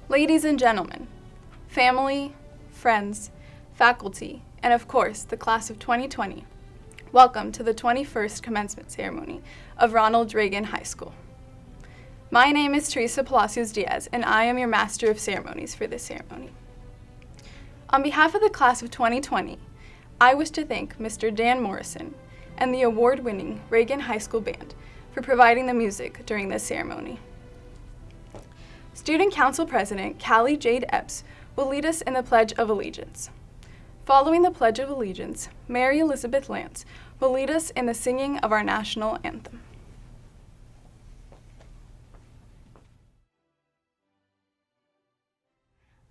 Ladies and gentlemen, family, friends, faculty, and of course, the class of 2020, welcome to the 21st commencement ceremony of Ronald Reagan High School. My name is Teresa Palacios Diaz, and I am your Master of Ceremonies for this ceremony. On behalf of the class of 2020, I wish to thank Mr. Dan Morrison and the award-winning Reagan High School Band for providing the music during this ceremony. Student Council President Callie Jade Epps will lead us in the Pledge of Allegiance. Following the Pledge of Allegiance, Mary Elizabeth Lance will lead us in the singing of our national anthem.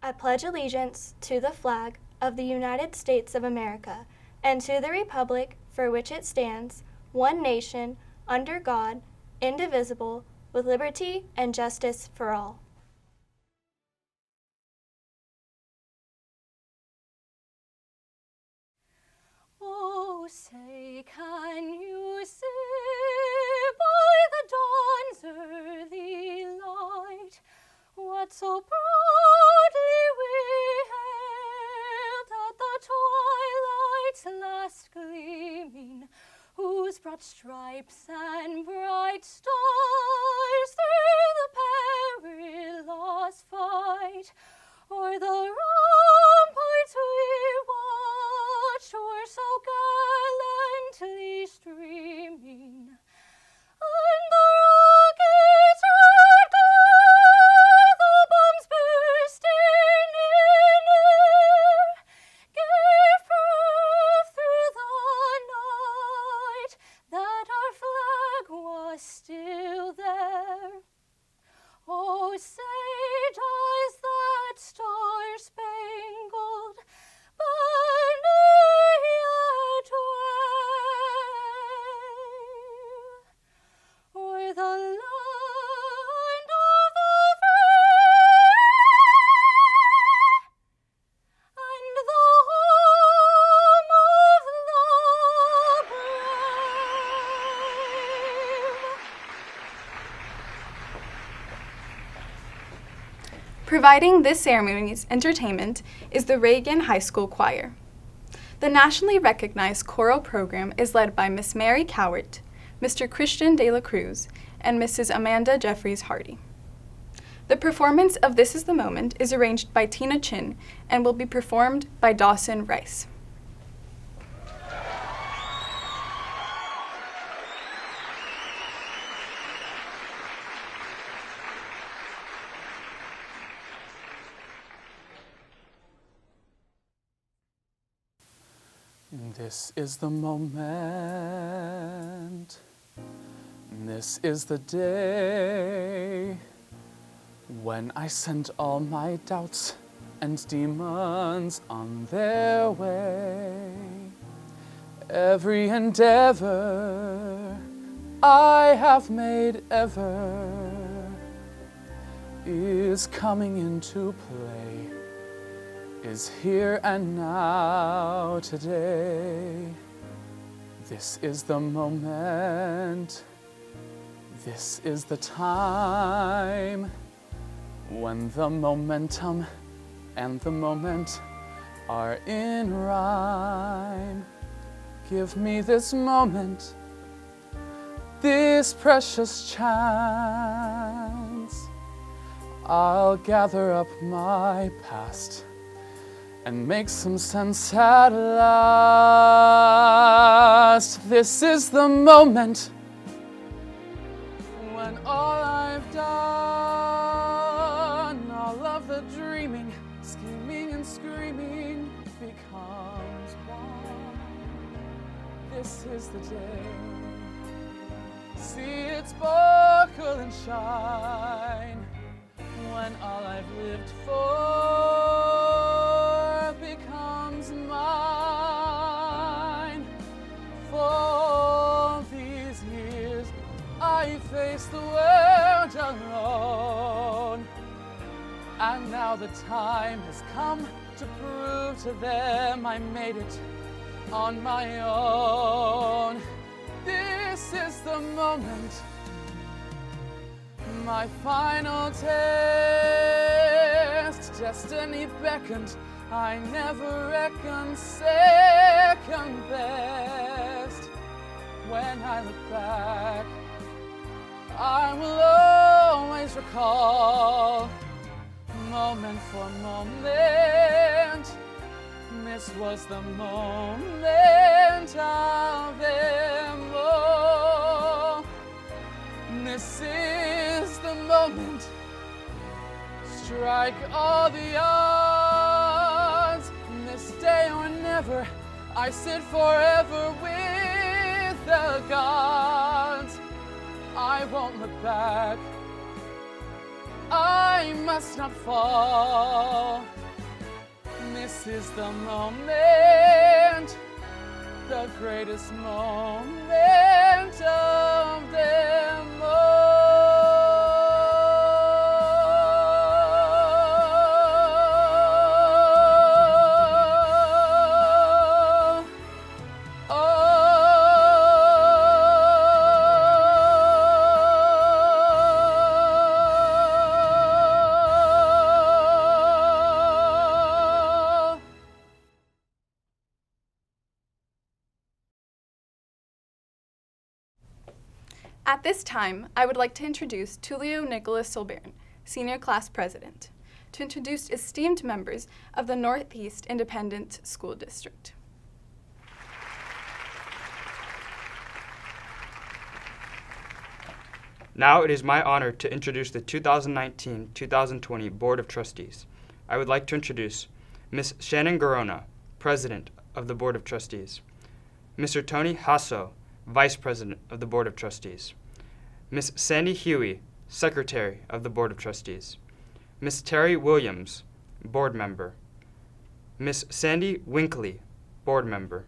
I pledge allegiance to the flag of the United States of America and to the republic for which it stands, one nation, under God, indivisible, with liberty and justice for all. Oh, say, can you see by the dawn's early light what so proudly we hailed at the twilight's last gleaming, whose broad stripes and bright stars through the perilous fight o'er the ramparts we watched were so gallantly streaming, and the rockets red glare, the bombs bursting in air, gave proof through the night that our flag was still there. Oh, say does that star-spangled banner yet wave o'er the land of the free and the home of the brave? Providing this ceremony's entertainment is the Reagan High School Choir. The nationally recognized choral program is led by Miss Mary Cowart, Mr. Christian De La Cruz, and Mrs. Amanda Jeffries Hardy. The performance of This Is the Moment is arranged by Tina Chin and will be performed by Dawson Rice. This is the moment, this is the day when I sent all my doubts and demons on their way. Every endeavor I have made ever is coming into play, is here and now today. This is the moment, this is the time when the momentum and the moment are in rhyme. Give me this moment, this precious chance. I'll gather up my past and make some sense at last. This is the moment when all I've done, all of the dreaming, scheming and screaming becomes one. This is the day. See it sparkle and shine when all I've lived for becomes mine. For these years I faced the world alone, and now the time has come to prove to them I made it on my own. This is the moment, my final take. destiny beckoned, I never reckoned second best. When I look back, I will always recall, moment for moment, this was the moment of them all. This is the moment, strike all the odds. This day or never, I sit forever with the gods. I won't look back, I must not fall. This is the moment, the greatest moment of them all. At this time, I would like to introduce Tulio Nicholas Solbern, Senior Class President, to introduce esteemed members of the Northeast Independent School District. Now it is my honor to introduce the 2019-2020 Board of Trustees. I would like to introduce Ms. Shannon Garona, President of the Board of Trustees, Mr. Tony Hasso, Vice President of the Board of Trustees, Ms. Sandy Huey, Secretary of the Board of Trustees, Ms. Terry Williams, Board Member, Ms. Sandy Winkley, Board Member,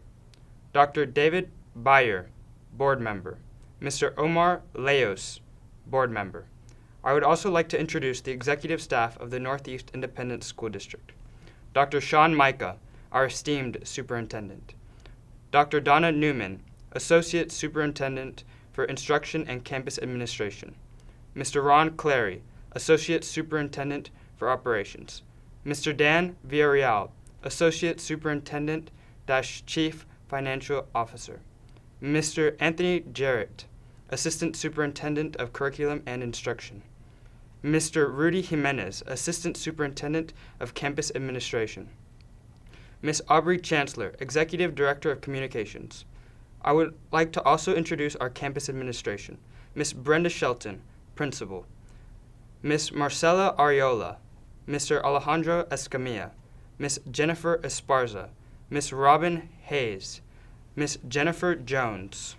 Dr. David Bayer, Board Member, Mr. Omar Leos, Board Member. I would also like to introduce the executive staff of the Northeast Independent School District, Dr. Sean Micah, our esteemed Superintendent, Dr. Donna Newman, Associate Superintendent for Instruction and Campus Administration, Mr. Ron Clary, Associate Superintendent for Operations, Mr. Dan Villarreal, Associate Superintendent - Chief Financial Officer, Mr. Anthony Jarrett, Assistant Superintendent of Curriculum and Instruction, Mr. Rudy Jimenez, Assistant Superintendent of Campus Administration, Ms. Aubrey Chancellor, Executive Director of Communications. I would like to also introduce our campus administration, Ms. Brenda Shelton, Principal, Ms. Marcela Ariola, Mr. Alejandro Escamilla, Ms. Jennifer Esparza, Ms. Robin Hayes, Ms. Jennifer Jones,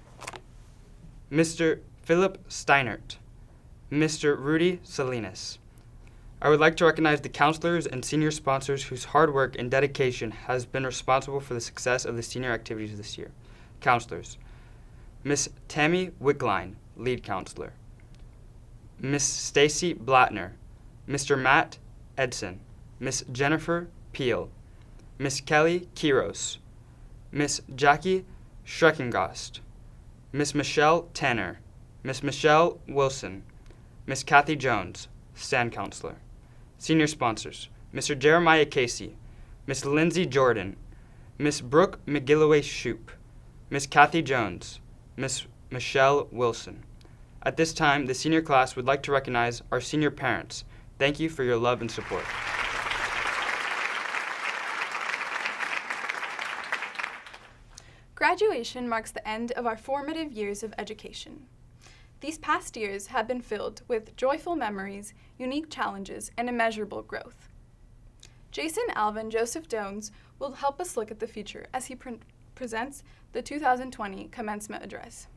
Mr. Philip Steinert, Mr. Rudy Salinas. I would like to recognize the counselors and senior sponsors whose hard work and dedication has been responsible for the success of the senior activities this year. Counselors: Miss Tammy Wickline, Lead Counselor, Miss Stacy Blattner, Mr. Matt Edson, Miss Jennifer Peel, Miss Kelly Kiros, Miss Jackie Schreckengost, Miss Michelle Tanner, Miss Michelle Wilson, Miss Kathy Jones, Stand Counselor. Senior sponsors: Mr. Jeremiah Casey, Miss Lindsay Jordan, Miss Brooke McGilloway-Shoup, Miss Kathy Jones, Miss Michelle Wilson. At this time, the senior class would like to recognize our senior parents. Thank you for your love and support. Graduation marks the end of our formative years of education. These past years have been filled with joyful memories, unique challenges, and immeasurable growth. Jason Alvin Joseph Jones will help us look at the future as he presents the 2020 Commencement Address.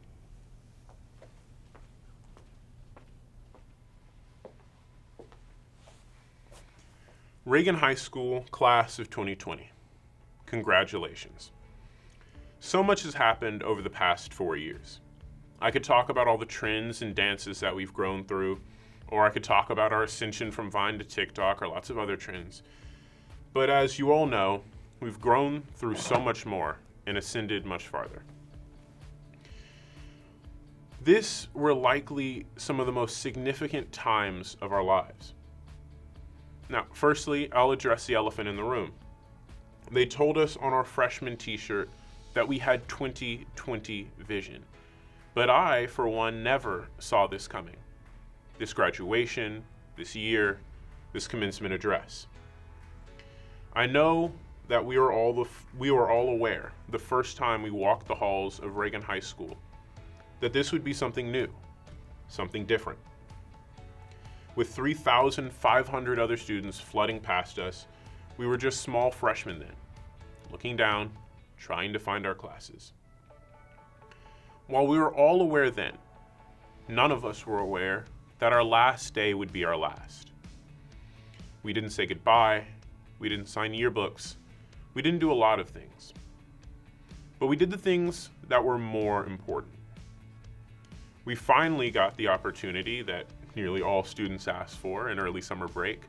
Reagan High School, Class of 2020. Congratulations. So much has happened over the past 4 years. I could talk about all the trends and dances that we've grown through, or I could talk about our ascension from Vine to TikTok or lots of other trends. But as you all know, we've grown through so much more and ascended much farther. This were likely some of the most significant times of our lives. Now, firstly, I'll address the elephant in the room. They told us on our freshman t-shirt that we had 20/20 vision. But I, for one, never saw this coming. This graduation, this year, this commencement address. I know that we were all aware the first time we walked the halls of Reagan High School that this would be something new, something different. With 3,500 other students flooding past us, we were just small freshmen then, looking down, trying to find our classes. While we were all aware then, none of us were aware that our last day would be our last. We didn't say goodbye, we didn't sign yearbooks, we didn't do a lot of things. But we did the things that were more important. We finally got the opportunity that nearly all students asked for, an early summer break,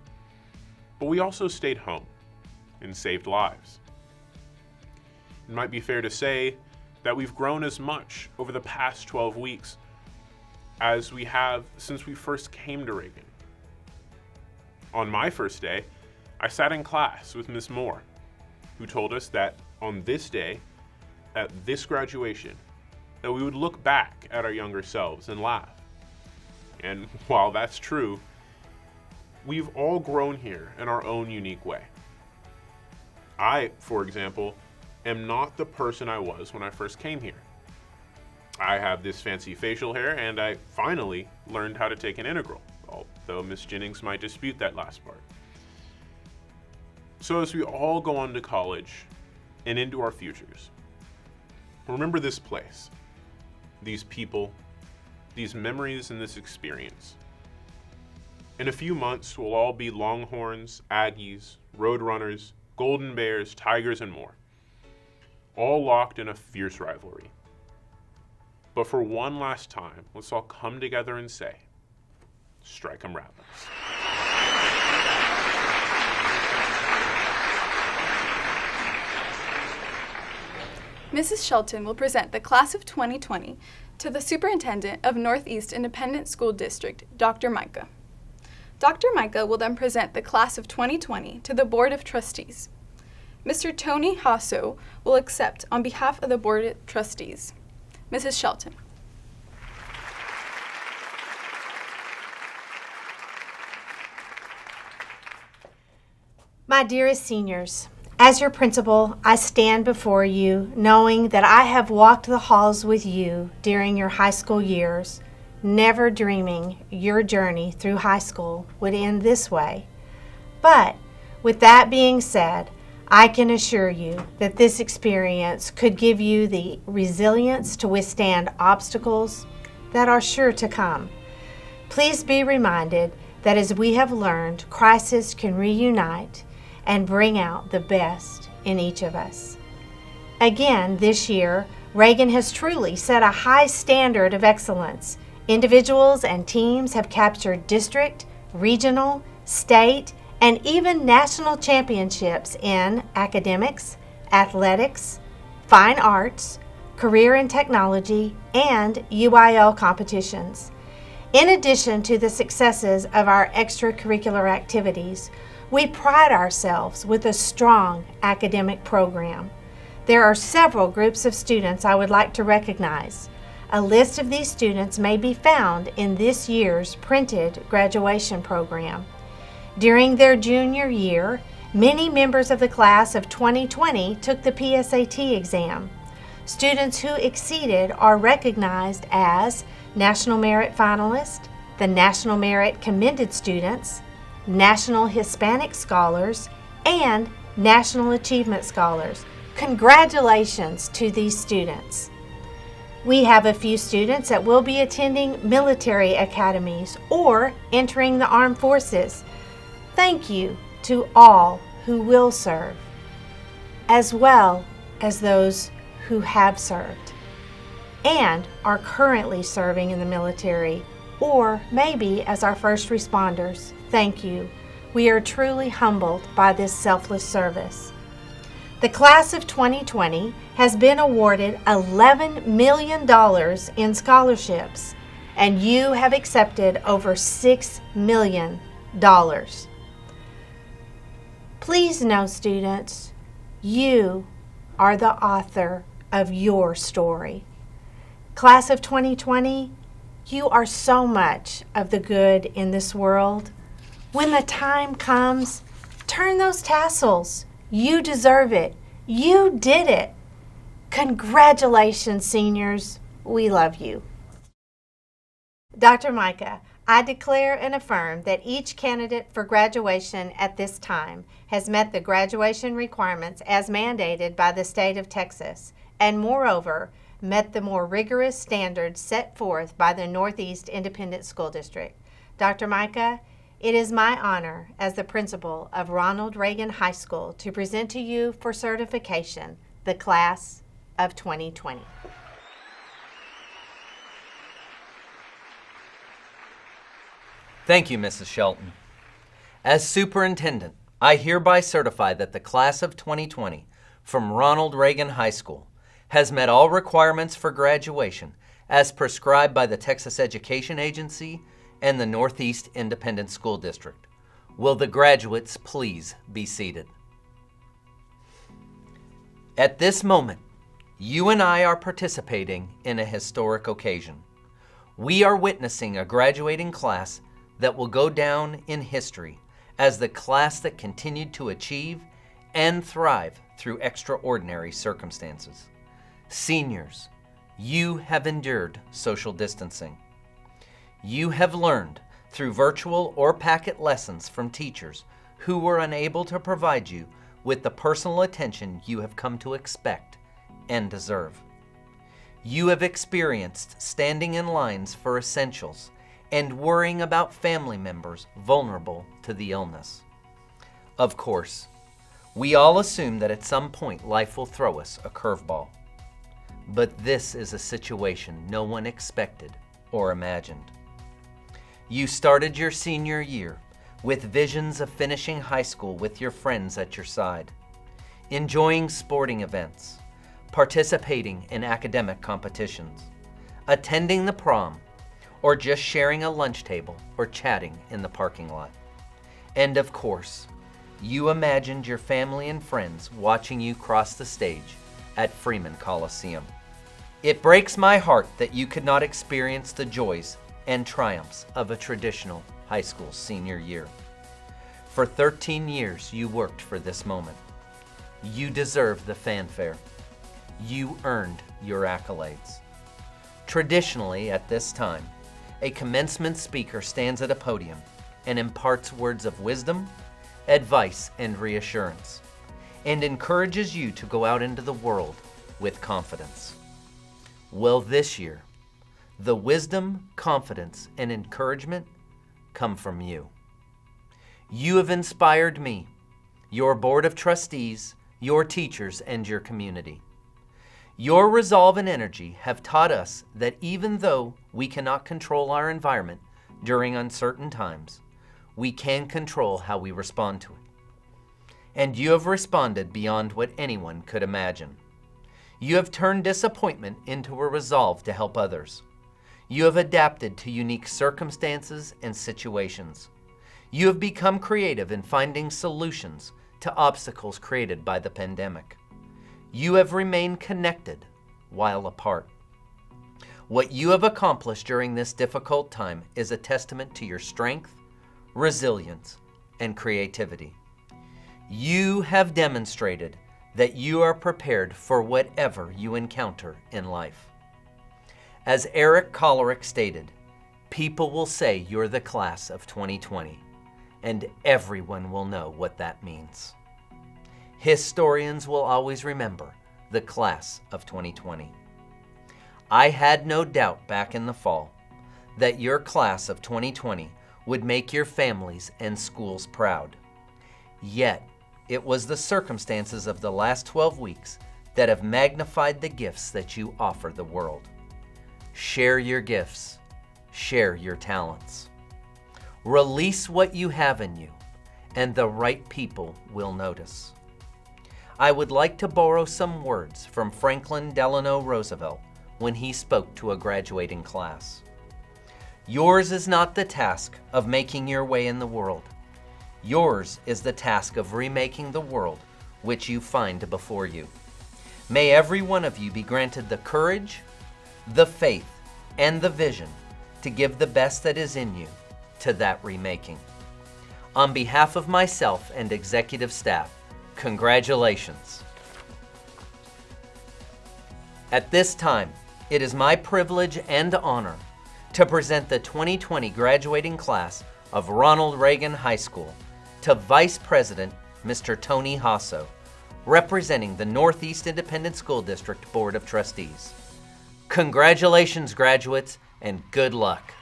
but we also stayed home and saved lives. It might be fair to say that we've grown as much over the past 12 weeks as we have since we first came to Reagan. On my first day, I sat in class with Miss Moore, who told us that on this day, at this graduation, that we would look back at our younger selves and laugh. And while that's true, we've all grown here in our own unique way. I, for example, am not the person I was when I first came here. I have this fancy facial hair, and I finally learned how to take an integral, although Miss Jennings might dispute that last part. So as we all go on to college and into our futures, remember this place, these people, these memories, and this experience. In a few months, we'll all be Longhorns, Aggies, Roadrunners, Golden Bears, Tigers, and more, all locked in a fierce rivalry. But for one last time, let's all come together and say, strike 'em Rapids. Mrs. Shelton will present the class of 2020 to the Superintendent of Northeast Independent School District, Dr. Micah. Dr. Micah will then present the class of 2020 to the Board of Trustees. Mr. Tony Hasso will accept on behalf of the Board of Trustees. Mrs. Shelton. My dearest seniors, as your principal, I stand before you knowing that I have walked the halls with you during your high school years, never dreaming your journey through high school would end this way. But with that being said, I can assure you that this experience could give you the resilience to withstand obstacles that are sure to come. Please be reminded that as we have learned, crisis can reunite and bring out the best in each of us. Again, this year, Reagan has truly set a high standard of excellence. Individuals and teams have captured district, regional, state, and even national championships in academics, athletics, fine arts, career and technology, and UIL competitions. In addition to the successes of our extracurricular activities, we pride ourselves with a strong academic program. There are several groups of students I would like to recognize. A list of these students may be found in this year's printed graduation program. During their junior year, many members of the class of 2020 took the PSAT exam. Students who exceeded are recognized as National Merit Finalists, the National Merit Commended Students, National Hispanic Scholars, and National Achievement Scholars. Congratulations to these students. We have a few students that will be attending military academies or entering the armed forces. Thank you to all who will serve, as well as those who have served and are currently serving in the military, or maybe as our first responders. Thank you. We are truly humbled by this selfless service. The class of 2020 has been awarded $11 million in scholarships, and you have accepted over $6 million. Please know, students, you are the author of your story. Class of 2020, you are so much of the good in this world. When the time comes, turn those tassels. You deserve it. You did it. Congratulations, seniors. We love you. Dr. Micah, I declare and affirm that each candidate for graduation at this time has met the graduation requirements as mandated by the state of Texas, and moreover, met the more rigorous standards set forth by the Northeast Independent School District. Dr. Micah, it is my honor as the principal of Ronald Reagan High School to present to you for certification the class of 2020. Thank you, Mrs. Shelton. As superintendent, I hereby certify that the class of 2020 from Ronald Reagan High School has met all requirements for graduation as prescribed by the Texas Education Agency and the Northeast Independent School District. Will the graduates please be seated? At this moment, you and I are participating in a historic occasion. We are witnessing a graduating class that will go down in history as the class that continued to achieve and thrive through extraordinary circumstances. Seniors, you have endured social distancing. You have learned through virtual or packet lessons from teachers who were unable to provide you with the personal attention you have come to expect and deserve. You have experienced standing in lines for essentials and worrying about family members vulnerable to the illness. Of course, we all assume that at some point life will throw us a curveball. But this is a situation no one expected or imagined. You started your senior year with visions of finishing high school with your friends at your side, enjoying sporting events, participating in academic competitions, attending the prom, or just sharing a lunch table or chatting in the parking lot. And of course, you imagined your family and friends watching you cross the stage at Freeman Coliseum. It breaks my heart that you could not experience the joys and triumphs of a traditional high school senior year. For 13 years, you worked for this moment. You deserve the fanfare. You earned your accolades. Traditionally, at this time, a commencement speaker stands at a podium and imparts words of wisdom, advice, and reassurance, and encourages you to go out into the world with confidence. Well, this year, the wisdom, confidence, and encouragement come from you. You have inspired me, your board of trustees, your teachers, and your community. Your resolve and energy have taught us that even though we cannot control our environment during uncertain times, we can control how we respond to it. And you have responded beyond what anyone could imagine. You have turned disappointment into a resolve to help others. You have adapted to unique circumstances and situations. You have become creative in finding solutions to obstacles created by the pandemic. You have remained connected while apart. What you have accomplished during this difficult time is a testament to your strength, resilience, and creativity. You have demonstrated that you are prepared for whatever you encounter in life. As Eric Kollerick stated, people will say you're the class of 2020, and everyone will know what that means. Historians will always remember the class of 2020. I had no doubt back in the fall that your class of 2020 would make your families and schools proud. Yet, it was the circumstances of the last 12 weeks that have magnified the gifts that you offer the world. Share your gifts. Share your talents. Release what you have in you, and the right people will notice. I would like to borrow some words from Franklin Delano Roosevelt when he spoke to a graduating class. Yours is not the task of making your way in the world. yours is the task of remaking the world which you find before you. May every one of you be granted the courage, the faith, and the vision to give the best that is in you to that remaking. On behalf of myself and executive staff, congratulations. At this time, it is my privilege and honor to present the 2020 graduating class of Ronald Reagan High School to Vice President Mr. Tony Hasso, representing the Northeast Independent School District Board of Trustees. Congratulations, graduates, and good luck.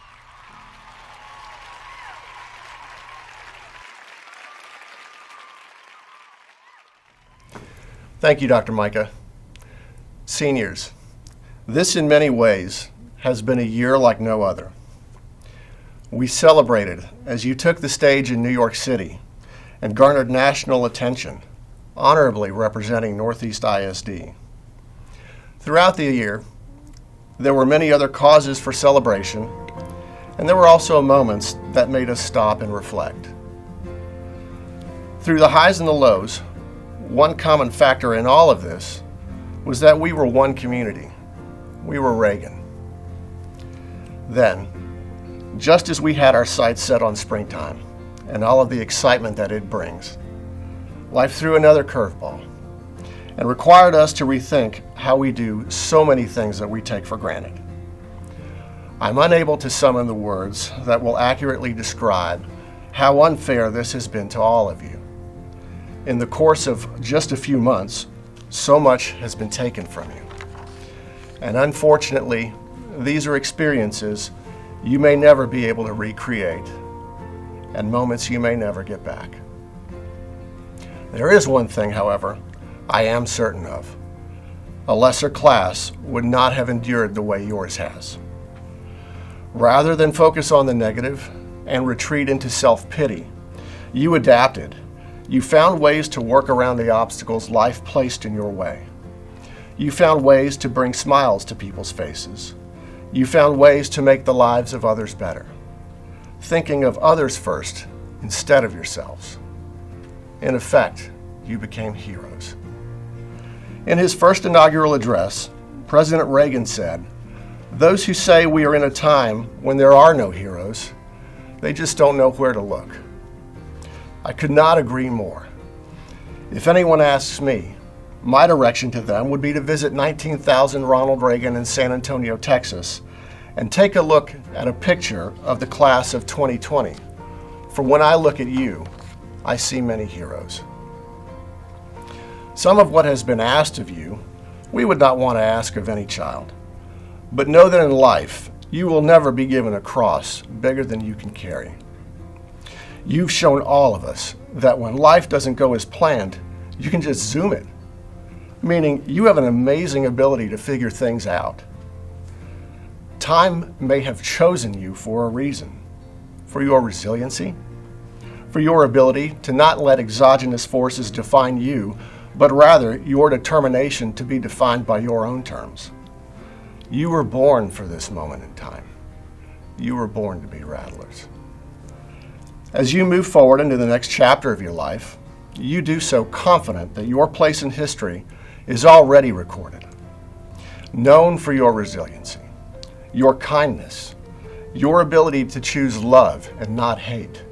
Thank you, Dr. Micah. Seniors, this in many ways has been a year like no other. We celebrated as you took the stage in New York City and garnered national attention, honorably representing Northeast ISD. Throughout the year, there were many other causes for celebration, and there were also moments that made us stop and reflect. Through the highs and the lows, one common factor in all of this was that we were one community. We were Reagan. Then, just as we had our sights set on springtime and all of the excitement that it brings, life threw another curveball and required us to rethink how we do so many things that we take for granted. I'm unable to summon the words that will accurately describe how unfair this has been to all of you. In the course of just a few months, so much has been taken from you. And unfortunately, these are experiences you may never be able to recreate and moments you may never get back. There is one thing, however, I am certain of. A lesser class would not have endured the way yours has. Rather than focus on the negative and retreat into self-pity, you adapted. You found ways to work around the obstacles life placed in your way. You found ways to bring smiles to people's faces. You found ways to make the lives of others better, thinking of others first instead of yourselves. In effect, you became heroes. In his first inaugural address, President Reagan said, "Those who say we are in a time when there are no heroes, they just don't know where to look." I could not agree more. If anyone asks me, my direction to them would be to visit 19,000 Ronald Reagan in San Antonio, Texas, and take a look at a picture of the class of 2020. For when I look at you, I see many heroes. Some of what has been asked of you, we would not want to ask of any child. But know that in life, you will never be given a cross bigger than you can carry. You've shown all of us that when life doesn't go as planned, you can just zoom it, meaning you have an amazing ability to figure things out. Time may have chosen you for a reason, for your resiliency, for your ability to not let exogenous forces define you, but rather your determination to be defined by your own terms. You were born for this moment in time. You were born to be rattlers. As you move forward into the next chapter of your life, you do so confident that your place in history is already recorded. Known for your resiliency, your kindness, your ability to choose love and not hate,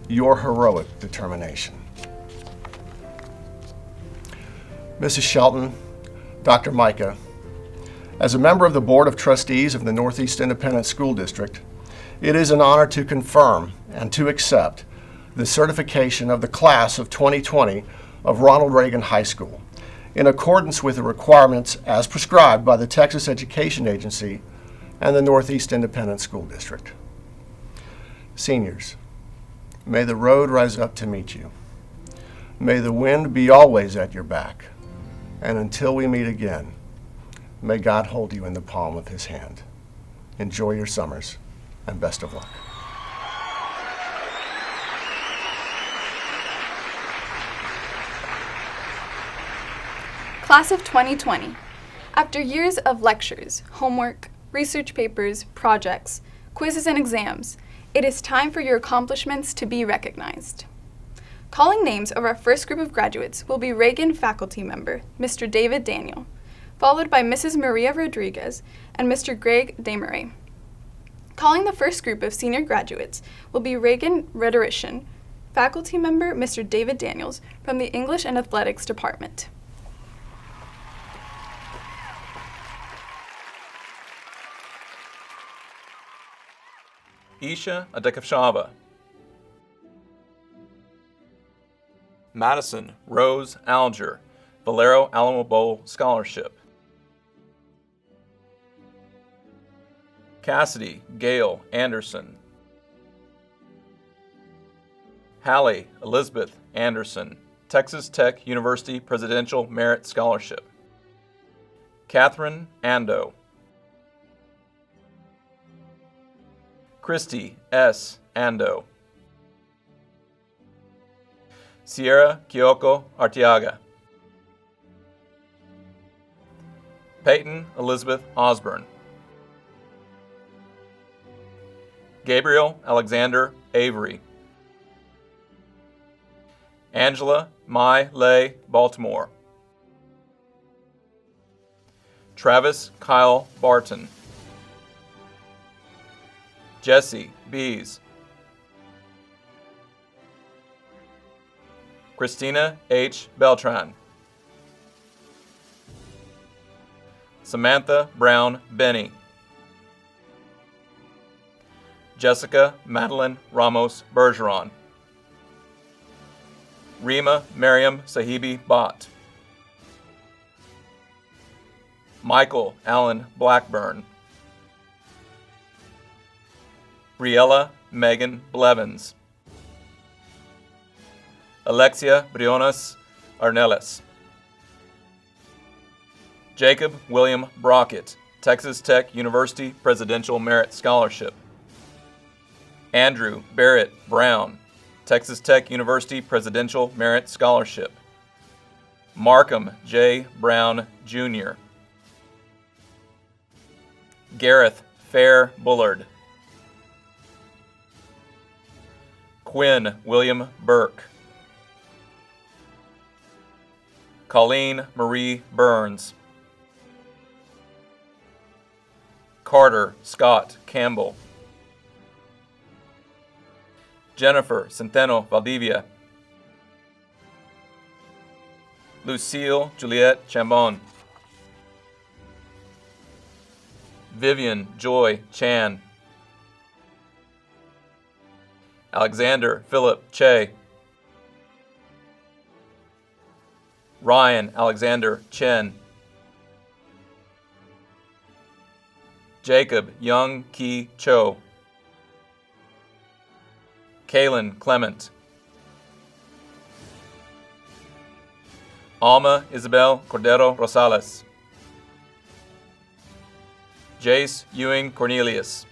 your heroic determination. Mrs. Shelton, Dr. Micah, as a member of the Board of Trustees of the Northeast Independent School District, it is an honor to confirm and to accept the certification of the class of 2020 of Ronald Reagan High School in accordance with the requirements as prescribed by the Texas Education Agency and the Northeast Independent School District. Seniors, may the road rise up to meet you. May the wind be always at your back. And until we meet again, may God hold you in the palm of his hand. Enjoy your summers and best of luck. Class of 2020. After years of lectures, homework, research papers, projects, quizzes, and exams, it is time for your accomplishments to be recognized. Calling names of our first group of graduates will be Reagan faculty member, Mr. David Daniel, followed by Mrs. Maria Rodriguez and Mr. Greg Desmarais. Calling the first group of senior graduates will be Reagan rhetorician, faculty member Mr. David Daniels from the English and Athletics Department. Isha Adekavshava. Madison Rose Alger, Valero Alamo Bowl Scholarship. Cassidy Gail Anderson. Hallie Elizabeth Anderson, Texas Tech University Presidential Merit Scholarship. Catherine Ando. Christy S. Ando. Sierra Kyoko Arteaga. Peyton Elizabeth Osborne. Gabriel Alexander Avery. Angela Mai Lay Baltimore. Travis Kyle Barton. Jesse Bees. Christina H. Beltran. Samantha Brown Benny. Jessica Madeline Ramos Bergeron. Rima Mariam Sahibi Bott. Michael Allen Blackburn. Briella Megan Blevins. Alexia Briones Arneles. Jacob William Brockett, Texas Tech University Presidential Merit Scholarship. Andrew Barrett Brown, Texas Tech University Presidential Merit Scholarship. Markham J. Brown, Jr. Gareth Fair Bullard. Quinn William Burke. Colleen Marie Burns. Carter Scott Campbell. Jennifer Centeno Valdivia. Lucille Juliette Chambon. Vivian Joy Chan. Alexander Philip Che. Ryan Alexander Chen. Jacob Young Ki Cho. Kaylin Clement. Alma Isabel Cordero Rosales. Jace Ewing Cornelius.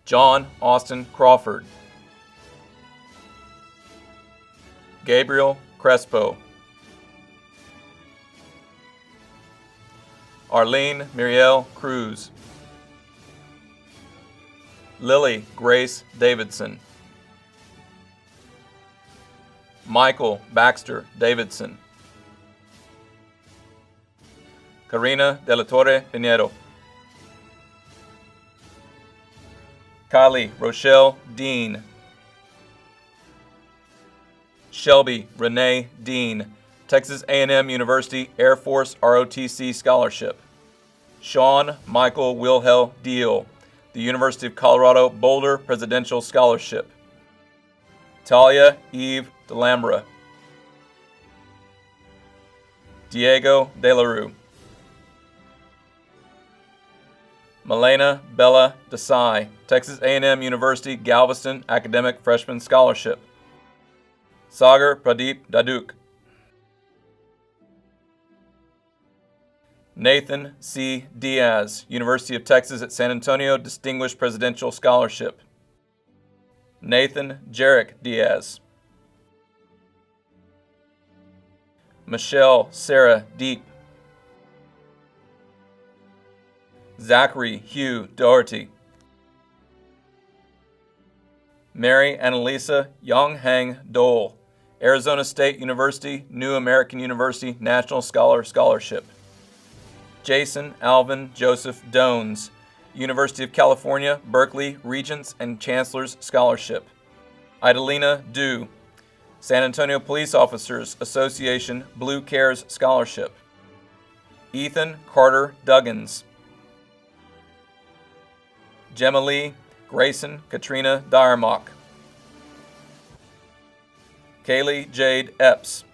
John Austin Crawford. Gabriel Crespo. Arlene Muriel Cruz. Lily Grace Davidson. Michael Baxter Davidson. Karina De La Torre Pinheiro. Kylie Rochelle Dean. Shelby Renee Dean, Texas A&M University Air Force ROTC Scholarship. Sean Michael Wilhelm Deal, the University of Colorado Boulder Presidential Scholarship. Talia Eve Delambra. Diego De La Rue. Malena Bella Desai, Texas A&M University Galveston Academic Freshman Scholarship. Sagar Pradeep Daduk. Nathan C. Diaz, University of Texas at San Antonio Distinguished Presidential Scholarship. Nathan Jarek Diaz. Michelle Sarah Deep. Zachary Hugh Doherty. Mary Annalisa Yonghang Dole, Arizona State University, New American University National Scholar Scholarship. Jason Alvin Joseph Dones, University of California, Berkeley Regents and Chancellor's Scholarship. Idalina Dew, San Antonio Police Officers Association Blue Cares Scholarship. Ethan Carter Duggins. Gemma Lee Grayson Katrina Dyermock. Kaylee Jade Epps.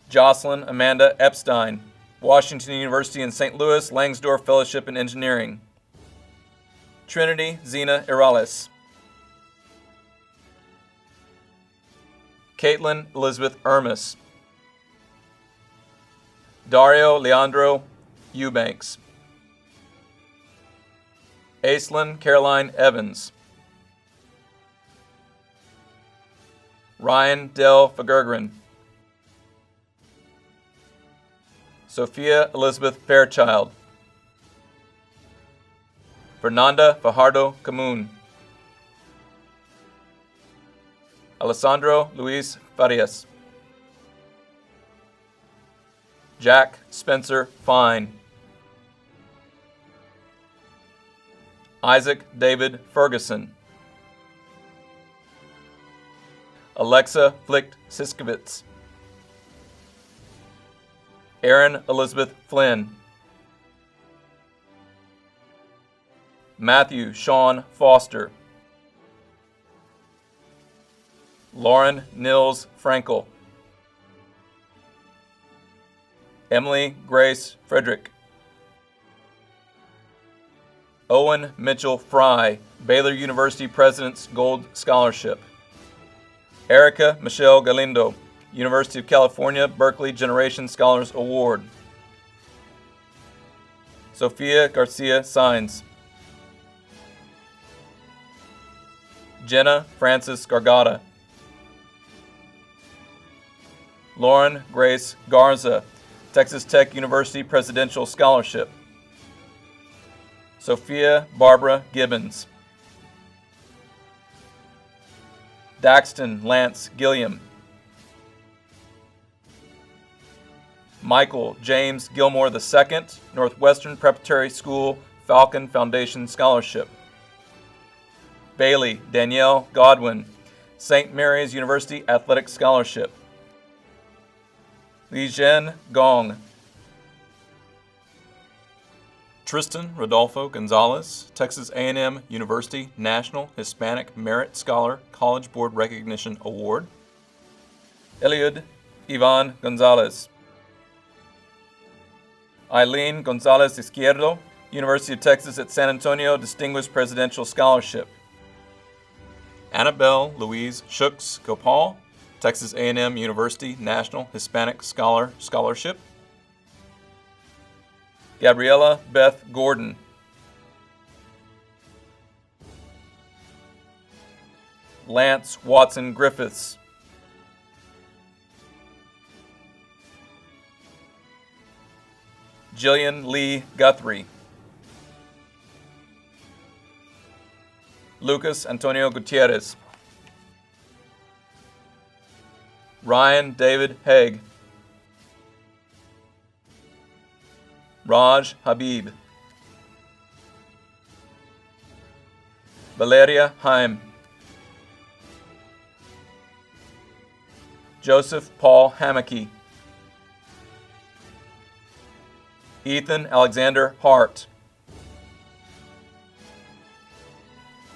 Jocelyn Amanda Epstein, Washington University in St. Louis, Langsdorff Fellowship in Engineering. Trinity Zena Irales. Caitlin Elizabeth Ermis. Dario Leandro Eubanks. Aislinn Caroline Evans. Ryan Del Fagergren. Sophia Elizabeth Fairchild. Fernanda Fajardo Camun. Alessandro Luis Farias. Jack Spencer Fine. Isaac David Ferguson. Alexa Flicht Siskowitz. Erin Elizabeth Flynn. Matthew Sean Foster. Lauren Nils Frankel. Emily Grace Frederick. Owen Mitchell Fry, Baylor University President's Gold Scholarship. Erica Michelle Galindo, University of California Berkeley Generation Scholars Award. Sophia Garcia Saenz. Jenna Francis Gargata. Lauren Grace Garza, Texas Tech University Presidential Scholarship. Sophia Barbara Gibbons. Daxton Lance Gilliam. Michael James Gilmore II, Northwestern Preparatory School Falcon Foundation Scholarship. Bailey Danielle Godwin, St. Mary's University Athletic Scholarship. Lijian Gong. Tristan Rodolfo Gonzalez, Texas A&M University National Hispanic Merit Scholar College Board Recognition Award. Eliud Ivan Gonzalez. Eileen Gonzalez Izquierdo, University of Texas at San Antonio Distinguished Presidential Scholarship. Annabelle Louise Shooks Gopal, Texas A&M University National Hispanic Scholar Scholarship. Gabriella Beth Gordon. Lance Watson Griffiths. Jillian Lee Guthrie. Lucas Antonio Gutierrez. Ryan David Haig. Raj Habib. Valeria Heim. Joseph Paul Hammocky. Ethan Alexander Hart.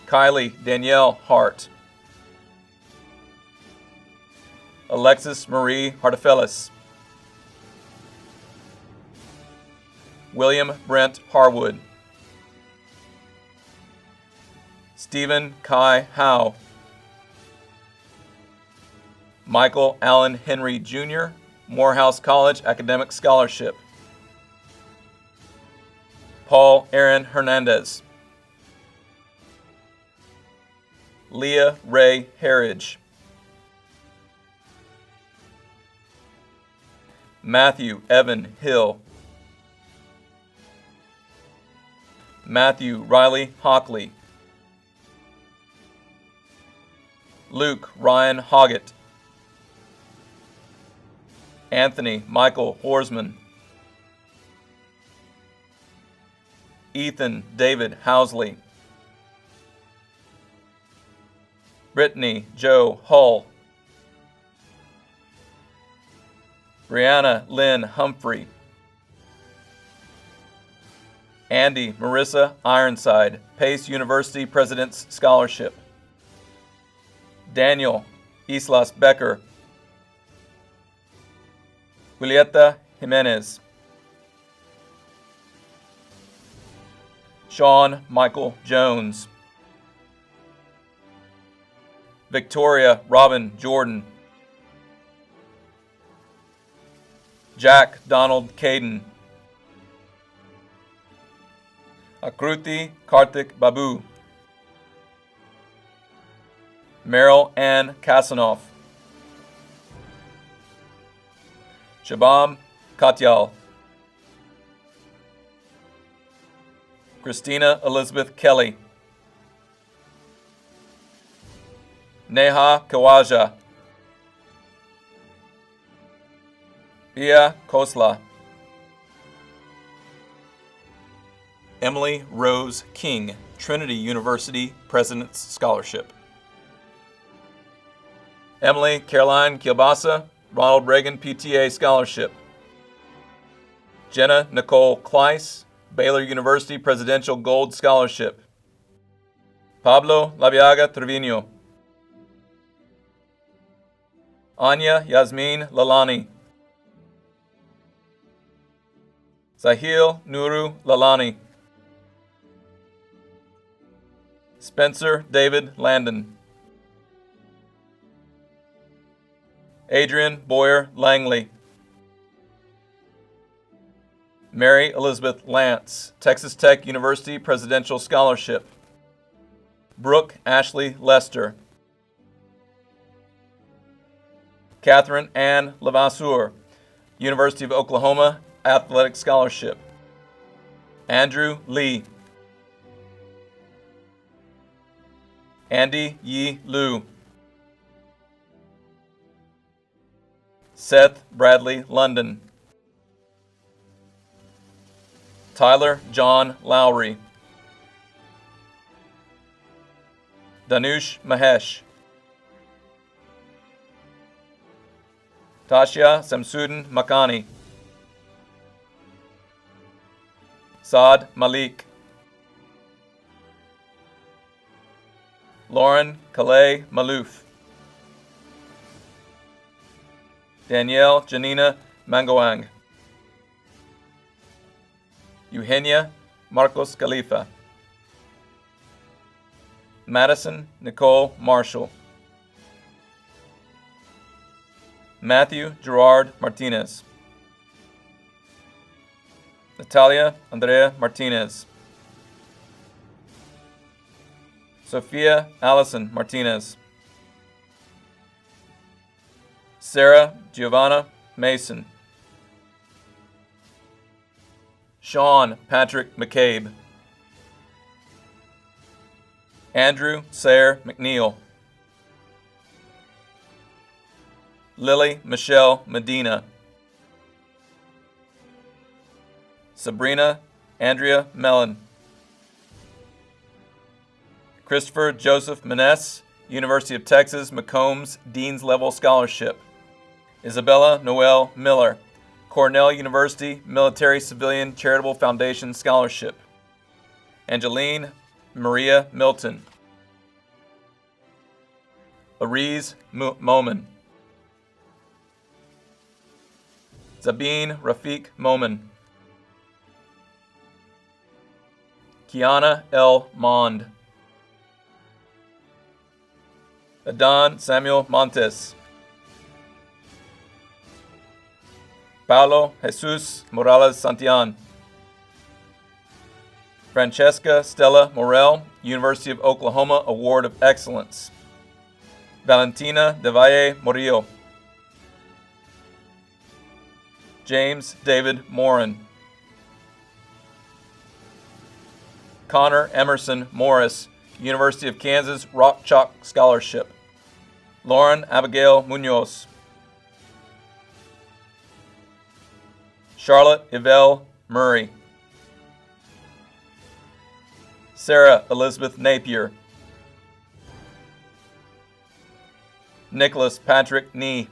Kylie Danielle Hart. Alexis Marie Hartefelis. William Brent Harwood. Stephen Kai Howe. Michael Allen Henry Jr., Morehouse College Academic Scholarship. Paul Aaron Hernandez. Leah Ray Harridge. Matthew Evan Hill. Matthew Riley Hockley. Luke Ryan Hoggett. Anthony Michael Horsman. Ethan David Housley. Brittany Joe Hull. Brianna Lynn Humphrey. Andy Marissa Ironside, Pace University President's Scholarship. Daniel Islas Becker. Julieta Jimenez. Sean Michael Jones. Victoria Robin Jordan. Jack Donald Caden. Akruti Karthik Babu. Meryl Ann Kasanoff. Shabam Katyal. Christina Elizabeth Kelly. Neha Kawaja. Pia Khosla. Emily Rose King, Trinity University President's Scholarship. Emily Caroline Kielbasa, Ronald Reagan PTA Scholarship. Jenna Nicole Kleiss, Baylor University Presidential Gold Scholarship. Pablo Labiaga Trevino. Anya Yasmin Lalani. Sahil Nuru Lalani. Spencer David Landon. Adrian Boyer Langley. Mary Elizabeth Lance, Texas Tech University Presidential Scholarship. Brooke Ashley Lester. Catherine Ann Levasseur, University of Oklahoma Athletic Scholarship. Andrew Lee. Andy Yi Liu. Seth Bradley London. Tyler John Lowry. Danush Mahesh. Tasha Samsudin Makani. Saad Malik. Lauren Calais Malouf. Danielle Janina Mangoang. Eugenia Marcos Khalifa. Madison Nicole Marshall. Matthew Gerard Martinez. Natalia Andrea Martinez. Sophia Allison Martinez. Sarah Giovanna Mason. Sean Patrick McCabe. Andrew Sayre McNeil. Lily Michelle Medina. Sabrina Andrea Mellon. Christopher Joseph Maness, University of Texas McCombs Dean's Level Scholarship. Isabella Noel Miller, Cornell University Military Civilian Charitable Foundation Scholarship. Angeline Maria Milton. Ariz Momin. Sabine Rafiq Momin. Kiana L. Mond. Adan Samuel Montes. Paulo Jesus Morales Santillan. Francesca Stella Morel, University of Oklahoma Award of Excellence. Valentina de Valle Morillo. James David Morin. Connor Emerson Morris, University of Kansas Rock Chalk Scholarship. Lauren Abigail Munoz. Charlotte Yvelle Murray. Sarah Elizabeth Napier. Nicholas Patrick Nee.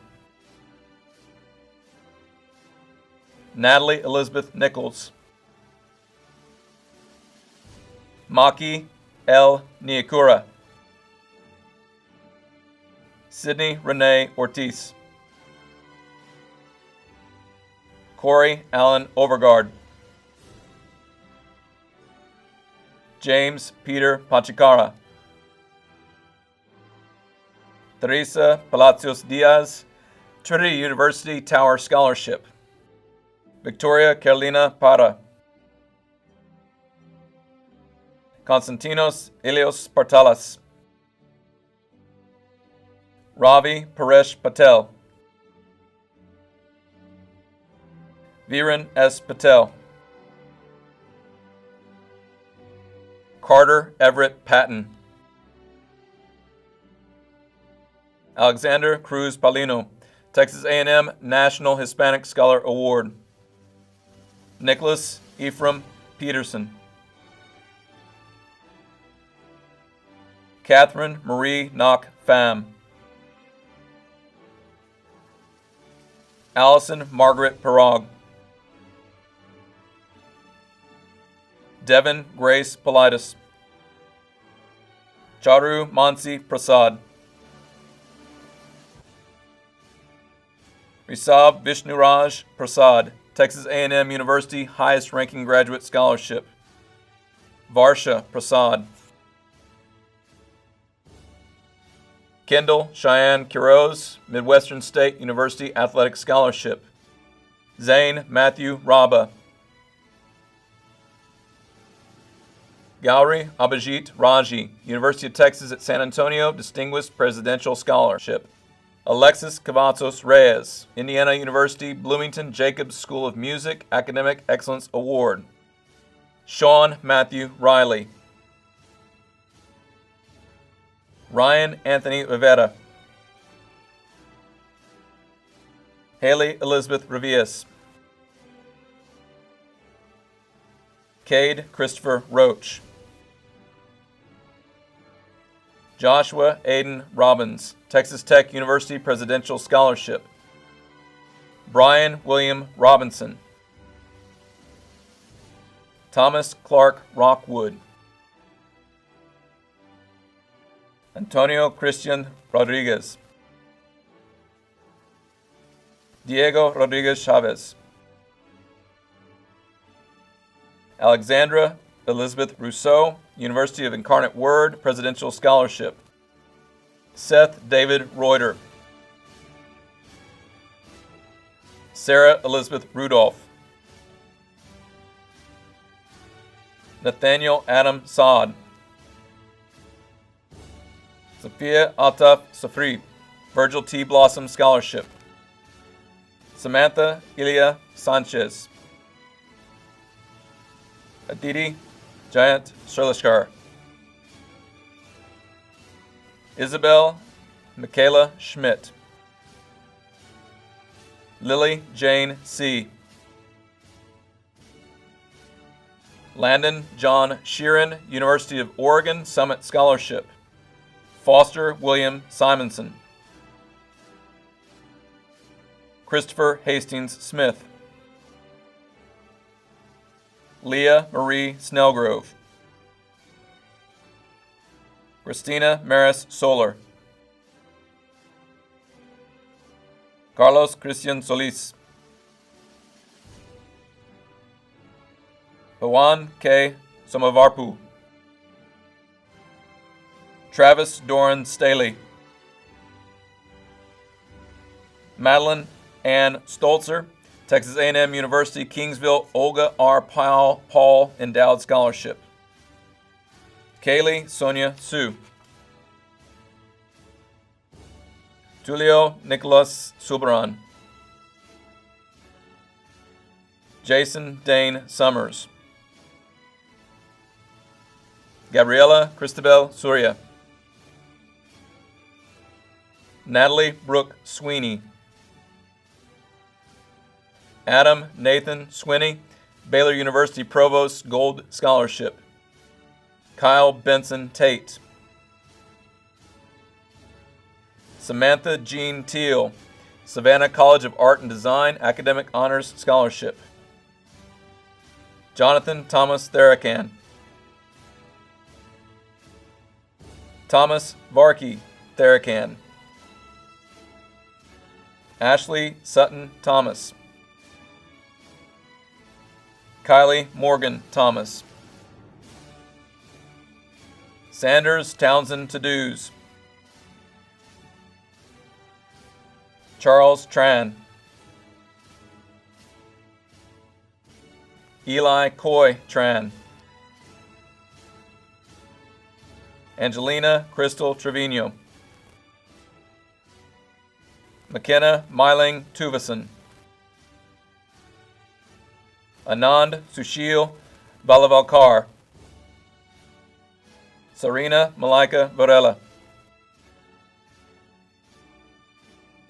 Natalie Elizabeth Nichols. Maki L. Niakura. Sydney Renee Ortiz. Corey Allen Overgaard. James Peter Pachicara. Teresa Palacios Diaz, Trinity University Tower Scholarship. Victoria Carolina Parra. Konstantinos Ilios Partalas. Ravi Paresh Patel. Viren S. Patel. Carter Everett Patton. Alexander Cruz Palino, Texas A&M National Hispanic Scholar Award. Nicholas Ephraim Peterson. Catherine Marie Knock Pham. Allison Margaret Parag. Devin Grace Politis. Charu Mansi Prasad. Rishabh Vishnuraj Prasad, Texas A&M University highest ranking graduate scholarship. Varsha Prasad. Kendall Cheyenne Quiroz, Midwestern State University Athletic Scholarship. Zane Matthew Raba. Gauri Abhijit Raji, University of Texas at San Antonio Distinguished Presidential Scholarship. Alexis Cavazos Reyes, Indiana University Bloomington Jacobs School of Music Academic Excellence Award. Sean Matthew Riley. Ryan Anthony Rivera. Haley Elizabeth Revias. Cade Christopher Roach. Joshua Aiden Robbins, Texas Tech University Presidential Scholarship. Brian William Robinson. Thomas Clark Rockwood. Antonio Christian Rodriguez. Diego Rodriguez Chavez. Alexandra Elizabeth Rousseau, University of Incarnate Word Presidential Scholarship. Seth David Reuter. Sarah Elizabeth Rudolph. Nathaniel Adam Saad. Sophia Ataf Safri, Virgil T. Blossom Scholarship. Samantha Ilia Sanchez. Aditi Jayant Sherlishkar. Isabel Michaela Schmidt. Lily Jane C. Landon John Sheeran, University of Oregon Summit Scholarship. Foster William Simonson. Christopher Hastings Smith. Leah Marie Snellgrove. Christina Maris Soler. Carlos Christian Solis. Pawan K. Somavarpu. Travis Doran Staley. Madeline Ann Stolzer, Texas A&M University Kingsville Olga R. Paul Endowed Scholarship. Kaylee Sonia Sue. Julio Nicholas Subran. Jason Dane Summers. Gabriela Cristabel Surya. Natalie Brooke Sweeney. Adam Nathan Swinney, Baylor University Provost Gold Scholarship. Kyle Benson Tate. Samantha Jean Teal, Savannah College of Art and Design Academic Honors Scholarship. Jonathan Thomas Therakan. Thomas Varkey Therakan. Ashley Sutton Thomas. Kylie Morgan Thomas. Sanders Townsend Tadoos. Charles Tran. Eli Coy Tran. Angelina Crystal Trevino. McKenna Myling Tuvison. Anand Sushil Balavalkar. Serena Malika Varela.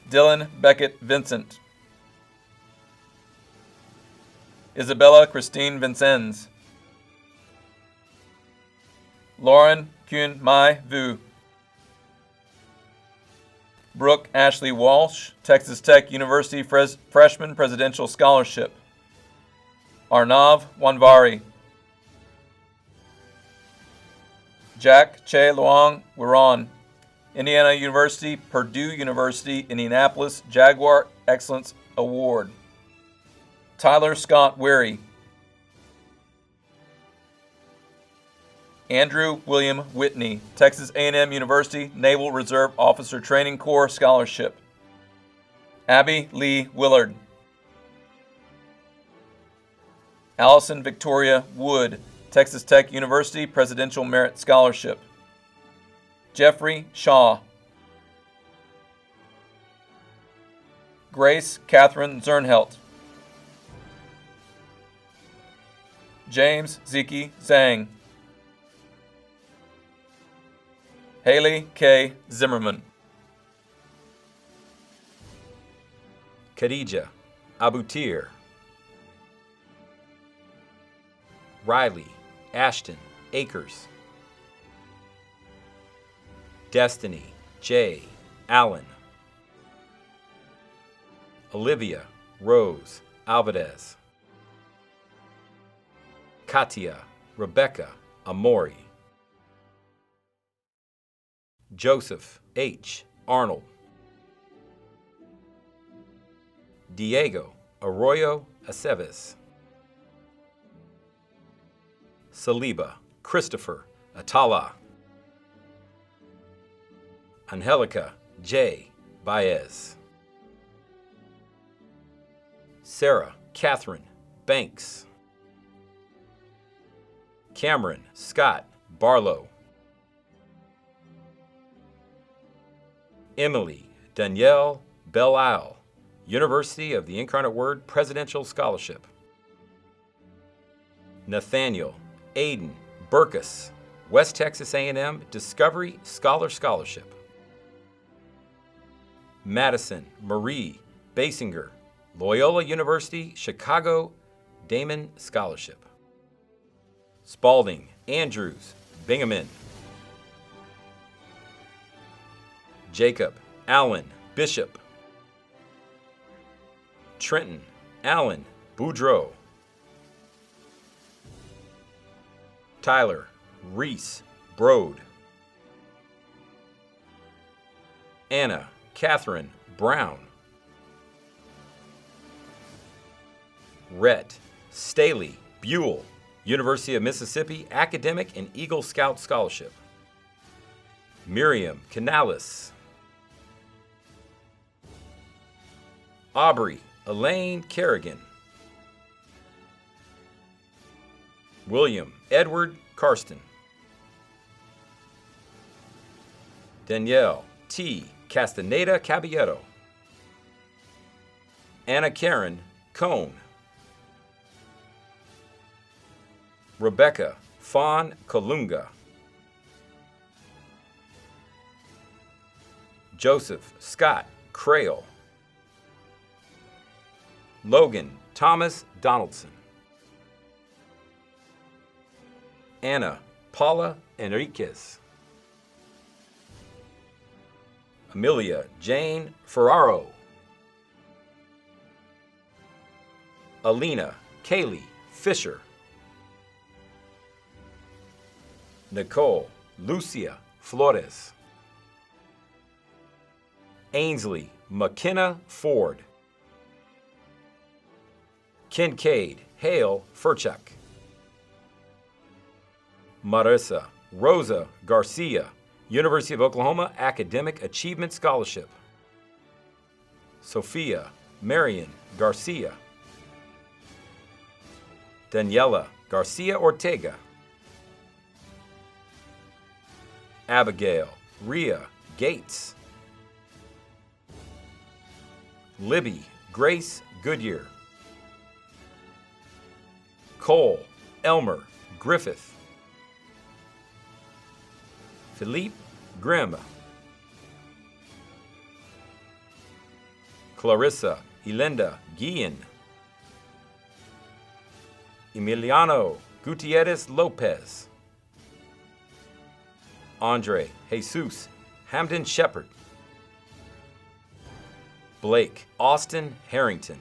Dylan Beckett Vincent. Isabella Christine Vincennes. Lauren Kuhn Mai Vu. Brooke Ashley Walsh, Texas Tech University Freshman Presidential Scholarship. Arnav Wanvari. Jack Che Luong Wiron, Indiana University, Purdue University, Indianapolis Jaguar Excellence Award. Tyler Scott Weary. Andrew William Whitney, Texas A&M University Naval Reserve Officer Training Corps Scholarship. Abby Lee Willard. Allison Victoria Wood, Texas Tech University Presidential Merit Scholarship. Jeffrey Shaw. Grace Catherine Zernhelt. James Ziki Zhang. Haley K. Zimmerman. Khadija Abutir. Riley Ashton Akers. Destiny J. Allen. Olivia Rose Alvarez. Katia Rebecca Amori. Joseph H. Arnold. Diego Arroyo Aceves. Saliba Christopher Atala. Angelica J. Baez. Sarah Catherine Banks. Cameron Scott Barlow. Emily Danielle Belle-Isle, University of the Incarnate Word Presidential Scholarship. Nathaniel Aiden Burkus, West Texas A&M Discovery Scholarship. Madison Marie Basinger, Loyola University Chicago Damon Scholarship. Spalding Andrews Bingaman. Jacob Allen Bishop. Trenton Allen Boudreaux. Tyler Reese Brode. Anna Catherine Brown. Rhett Staley Buell, University of Mississippi Academic and Eagle Scout Scholarship. Miriam Canales. Aubrey Elaine Kerrigan. William Edward Karsten. Danielle T. Castaneda Caballero. Anna Karen Cohn. Rebecca Fawn Kalunga. Joseph Scott Crail. Logan Thomas Donaldson. Anna Paula Enriquez. Amelia Jane Ferraro. Alina Kaylee Fisher. Nicole Lucia Flores. Ainsley McKenna Ford. Kincaid Hale Furchuk. Marissa Rosa Garcia, University of Oklahoma Academic Achievement Scholarship. Sophia Marion Garcia. Daniela Garcia Ortega. Abigail Rhea Gates. Libby Grace Goodyear. Cole Elmer Griffith. Philippe Grimm. Clarissa Elinda Guillen. Emiliano Gutierrez Lopez. Andre Jesus Hamden Shepard. Blake Austin Harrington.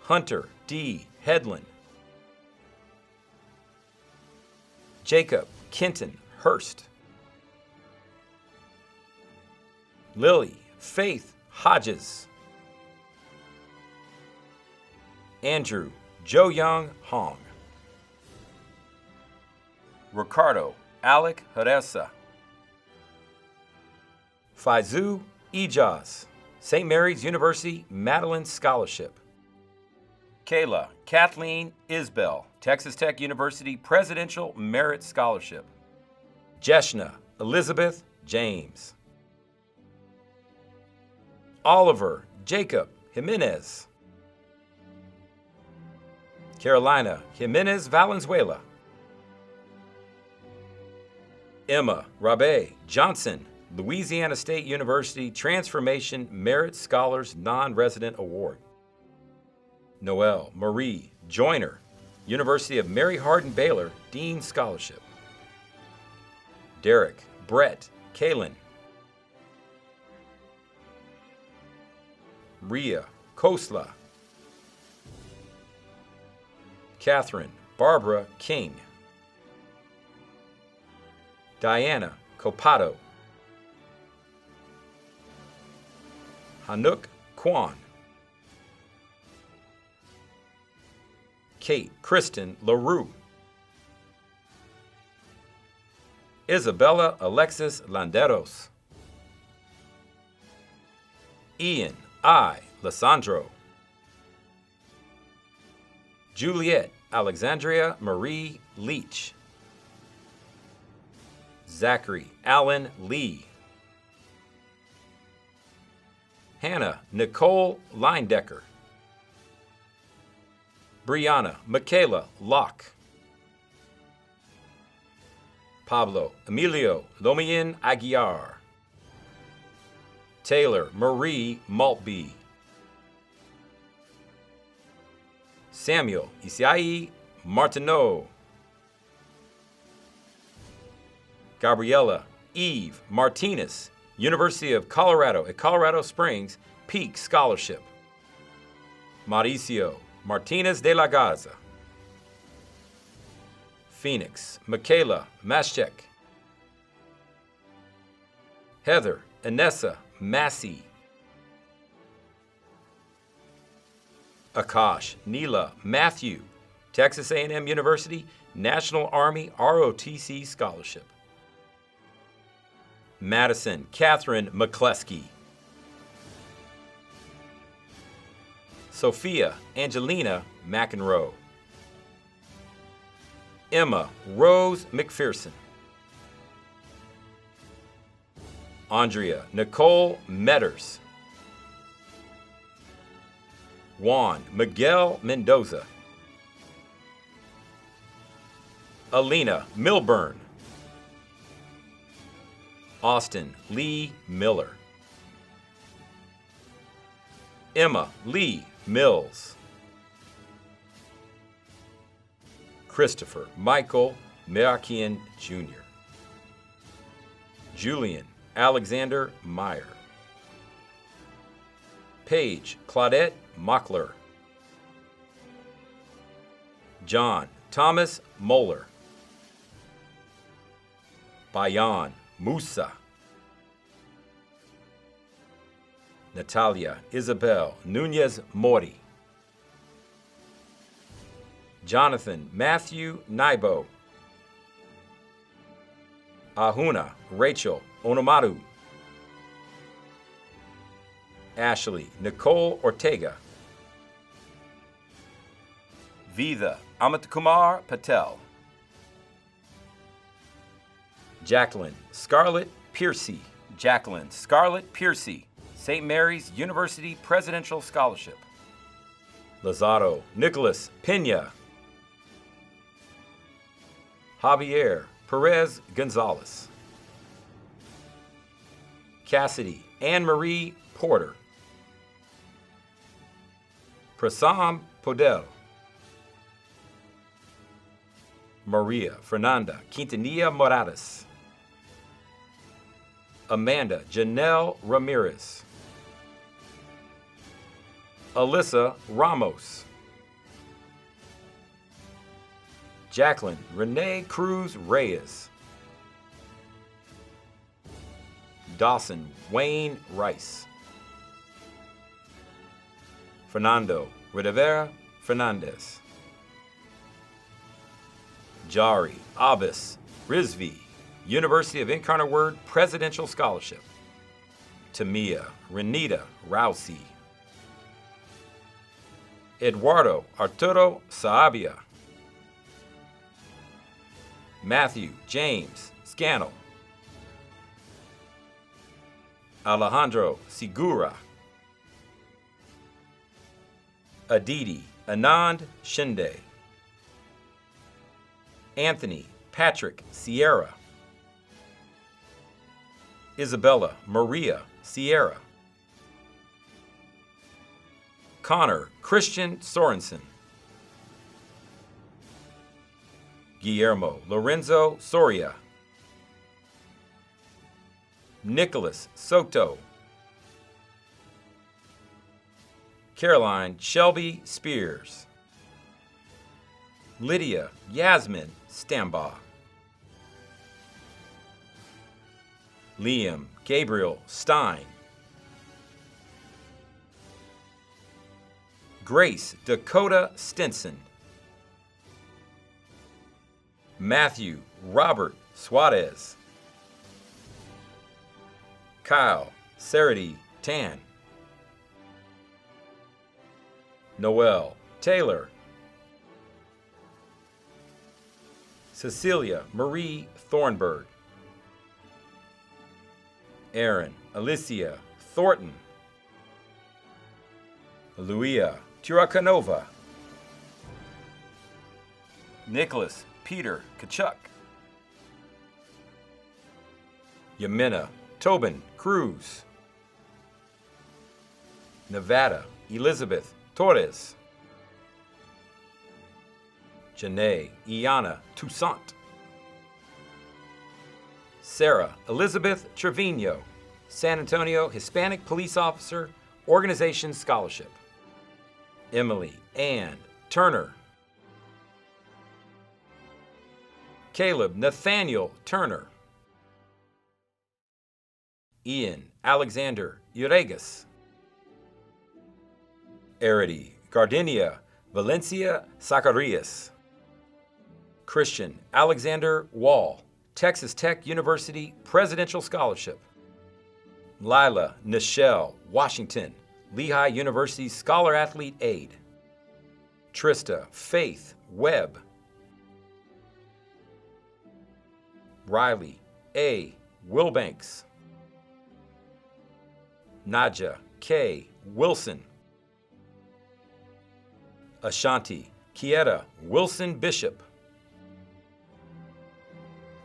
Hunter D. Headland. Jacob Kenton Hurst. Lily Faith Hodges. Andrew Jo Young Hong. Ricardo Alec Haressa. Faizu Ijaz, St. Mary's University Madeline Scholarship. Kayla Kathleen Isbell, Texas Tech University Presidential Merit Scholarship. Jeshna Elizabeth James. Oliver Jacob Jimenez. Carolina Jimenez Valenzuela. Emma Rabe Johnson, Louisiana State University Transformation Merit Scholars Non-Resident Award. Noelle Marie Joyner, University of Mary Hardin Baylor Dean Scholarship. Derek Brett Kalin. Ria Kosla. Catherine Barbara King. Diana Copato. Hanuk Kwan. Kate Kristen LaRue. Isabella Alexis Landeros. Ian I. Lissandro. Juliet Alexandria Marie Leach. Zachary Allen Lee. Hannah Nicole Leindecker. Brianna Michaela Locke. Pablo Emilio Lomian Aguiar. Taylor Marie Maltby. Samuel Isiai Martineau. Gabriella Eve Martinez, University of Colorado at Colorado Springs Peak Scholarship. Mauricio Martinez de la Garza. Phoenix Michaela Maschek. Heather Anessa Massey. Akash Neela Matthew, Texas A&M University National Army ROTC Scholarship. Madison Catherine McCleskey. Sophia Angelina McEnroe. Emma Rose McPherson. Andrea Nicole Metters. Juan Miguel Mendoza. Alina Milburn. Austin Lee Miller. Emma Lee Mills. Christopher Michael Merakian Jr. Julian Alexander Meyer. Paige Claudette Mockler. John Thomas Moeller. Bayan Musa. Natalia Isabel Nunez Mori. Jonathan Matthew Naibo. Ahuna Rachel Onomaru. Ashley Nicole Ortega. Vida Amitkumar Patel. Jacqueline Scarlett Piercy. Jacqueline Scarlett Piercy, St. Mary's University Presidential Scholarship. Lazaro Nicholas Pena. Javier Perez Gonzalez. Cassidy Anne Marie Porter. Prasam Podel. Maria Fernanda Quintanilla Morales. Amanda Janelle Ramirez. Alyssa Ramos. Jacqueline Renee Cruz Reyes. Dawson Wayne Rice. Fernando Rivera Fernandez. Jari Abbas Rizvi, University of Incarnate Word Presidential Scholarship. Tamia Renita Rousey. Eduardo Arturo Saabia. Matthew James Scannell. Alejandro Segura. Aditi Anand Shinde. Anthony Patrick Sierra. Isabella Maria Sierra. Connor Christian Sorensen. Guillermo Lorenzo Soria. Nicholas Soto. Caroline Shelby Spears. Lydia Yasmin Stambaugh. Liam Gabriel Stein. Grace Dakota Stinson. Matthew Robert Suarez. Kyle Sarity Tan. Noel Taylor. Cecilia Marie Thornburg. Aaron Alicia Thornton. Luia Turakanova. Nicholas Peter Kachuk. Yamina Tobin Cruz. Nevada Elizabeth Torres. Janae Iana Toussaint. Sarah Elizabeth Trevino, San Antonio Hispanic Police Officer Organization Scholarship. Emily Ann Turner. Caleb Nathaniel Turner. Ian Alexander Uregas. Arity Gardenia Valencia Zacharias. Christian Alexander Wall, Texas Tech University Presidential Scholarship. Lila Nichelle Washington, Lehigh University Scholar Athlete Aide. Trista Faith Webb. Riley A. Wilbanks. Nadja K. Wilson. Ashanti Kieta Wilson Bishop.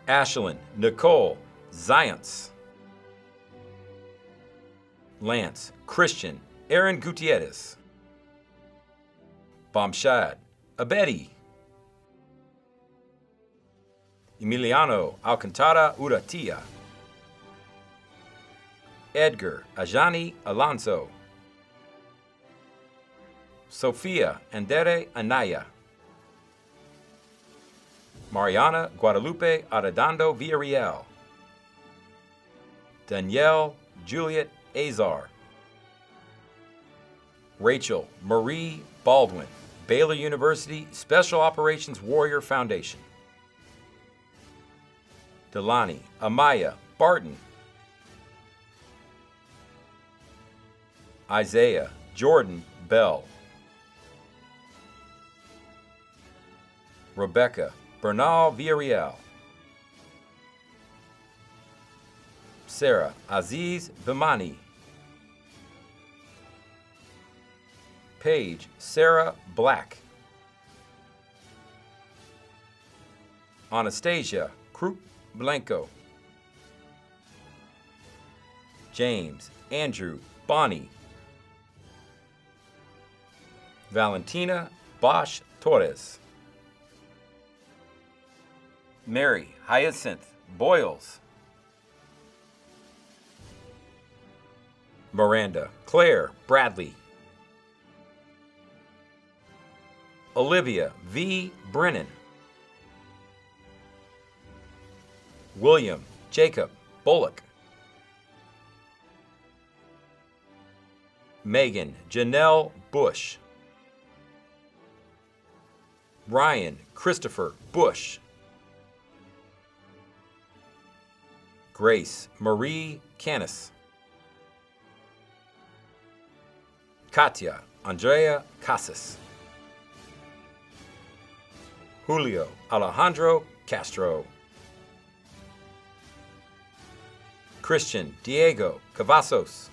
Ashlyn Nicole Zients. Lance Christian Aaron Gutierrez. Bamshad Abedi. Emiliano Alcantara Uratia. Edgar Ajani Alonso. Sofia Andere Anaya. Mariana Guadalupe Arredondo Villarreal. Danielle Juliet Azar. Rachel Marie Baldwin, Baylor University Special Operations Warrior Foundation. Delani Amaya Barton. Isaiah Jordan Bell. Rebecca Bernal Villarreal. Sarah Aziz Bimani. Paige Sarah Black. Anastasia Krupp Blanco. James Andrew Bonnie. Valentina Bosch Torres. Mary Hyacinth Boyles. Miranda Claire Bradley. Olivia V. Brennan. William Jacob Bullock. Megan Janelle Bush. Ryan Christopher Bush. Grace Marie Canis. Katia Andrea Casas. Julio Alejandro Castro. Christian Diego Cavazos.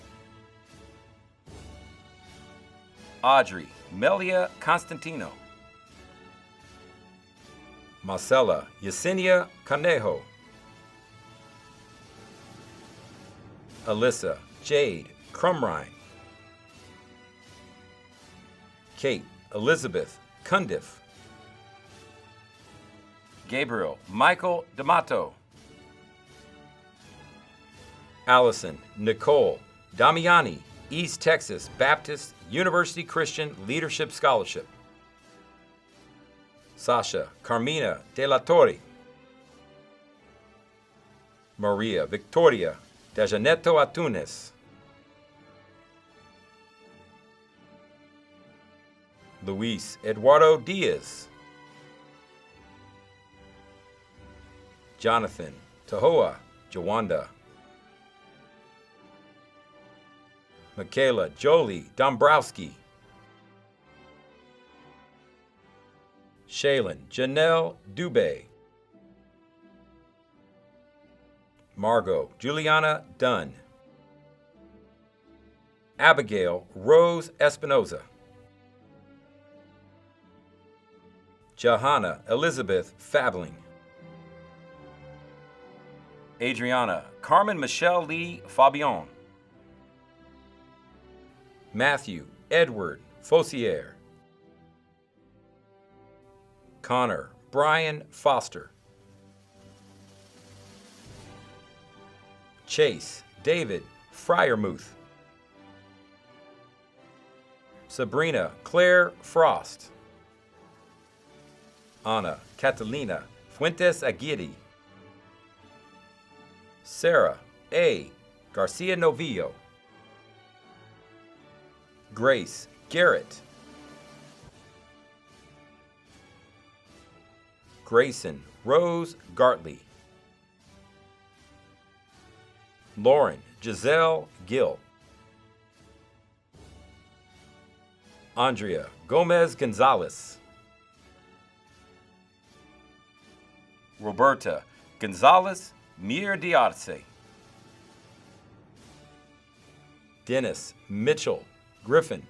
Audrey Melia Constantino. Marcela Yesenia Canejo. Alyssa Jade Crumrine. Kate Elizabeth Cundiff. Gabriel Michael D'Amato. Allison Nicole Damiani, East Texas Baptist University Christian Leadership Scholarship. Sasha Carmina De La Torre. Maria Victoria De Janeto Atunes. Luis Eduardo Diaz. Jonathan Tahoa Jawanda. Michaela Jolie Dombrowski. Shaylin Janelle Dubé. Margot Juliana Dunn. Abigail Rose Espinoza. Johanna Elizabeth Fabling. Adriana Carmen Michelle Lee Fabian. Matthew Edward Fossier. Connor Brian Foster. Chase David Fryermuth. Sabrina Claire Frost. Ana Catalina Fuentes Aguirre. Sarah A. Garcia Novillo. Grace Garrett. Grayson Rose Gartley. Lauren Giselle Gill. Andrea Gomez Gonzalez. Roberta Gonzalez Mir Diarce. Dennis Mitchell Griffin.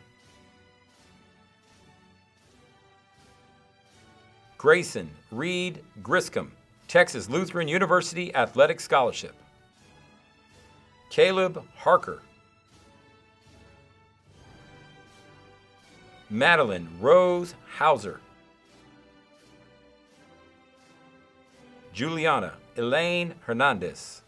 Grayson Reed Griscom, Texas Lutheran University Athletic Scholarship. Caleb Harker. Madeline Rose Hauser. Juliana Elaine Hernandez.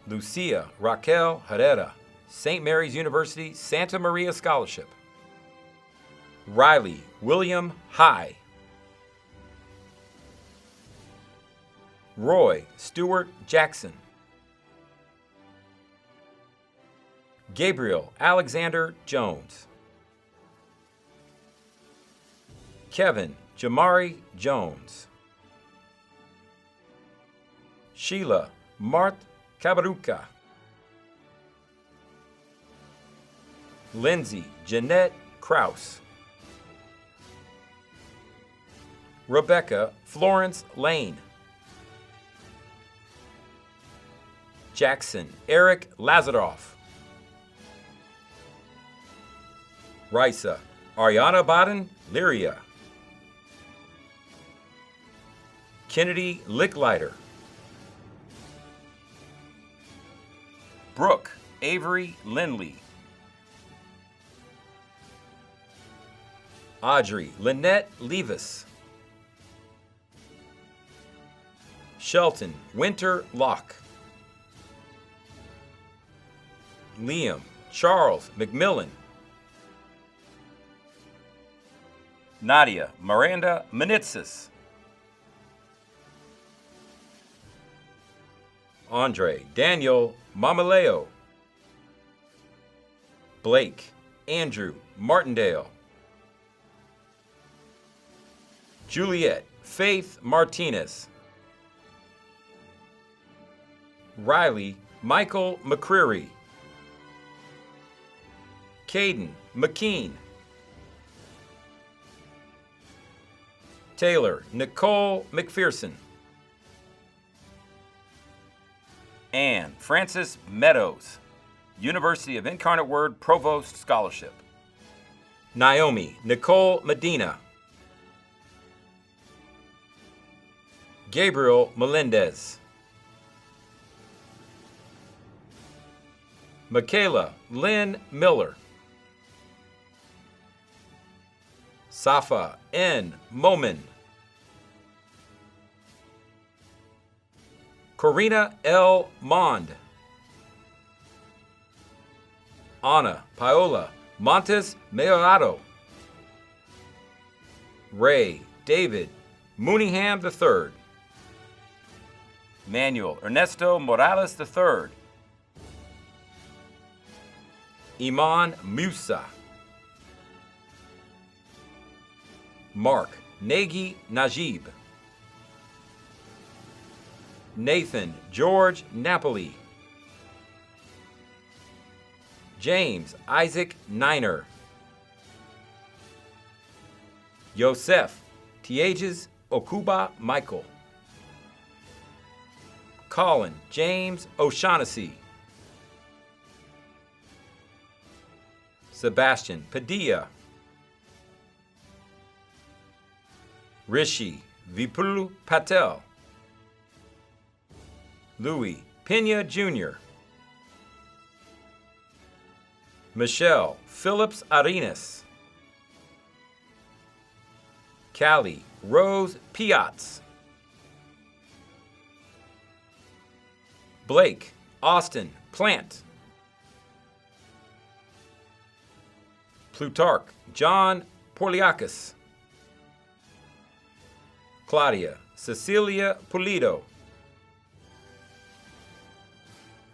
Lucia Raquel Herrera, St. Mary's University, Santa Maria Scholarship. Riley William High. Roy Stewart Jackson. Gabriel Alexander Jones. Kevin Jamari Jones. Sheila Mart Cabaruca. Lindsay Jeanette Kraus. Rebecca Florence Lane. Jackson Eric Lazaroff. Risa Ariana Baden Lyria. Kennedy Licklider. Brooke Avery Lindley. Audrey Lynette Levis. Shelton Winter Locke. Liam Charles McMillan. Nadia Miranda Menitsis. Andre Daniel Mamaleo. Blake Andrew Martindale. Juliet Faith Martinez. Riley Michael McCreary. Caden McKean. Taylor Nicole McPherson. Anne Francis Meadows, University of Incarnate Word Provost Scholarship. Naomi Nicole Medina. Gabriel Melendez. Michaela Lynn Miller. Safa N. Momin. Corina L. Mond. Ana Paola Montes Mayorado. Ray David Mooneyham III. Manuel Ernesto Morales III. Iman Musa. Mark Nagy Najib. Nathan George Napoli. James Isaac Niner. Yosef Tieges Okuba Michael. Colin James O'Shaughnessy. Sebastian Padilla. Rishi Vipul Patel. Louis Pena Jr. Michelle Phillips Arenas. Callie Rose Piatz. Blake Austin Plant. Plutarch John Porliakis. Claudia Cecilia Pulido.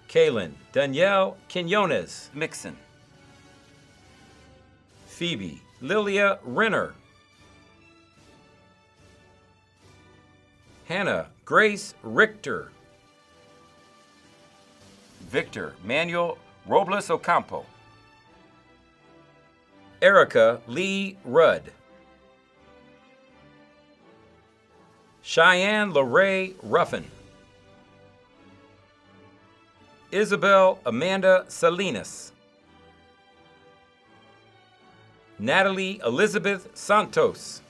Kaylin Danielle Quinones Mixon. Phoebe Lilia Renner. Hannah Grace Richter. Victor Manuel Robles Ocampo. Erica Lee Rudd. Cheyenne LaRae Ruffin. Isabel Amanda Salinas. Natalie Elizabeth Santos.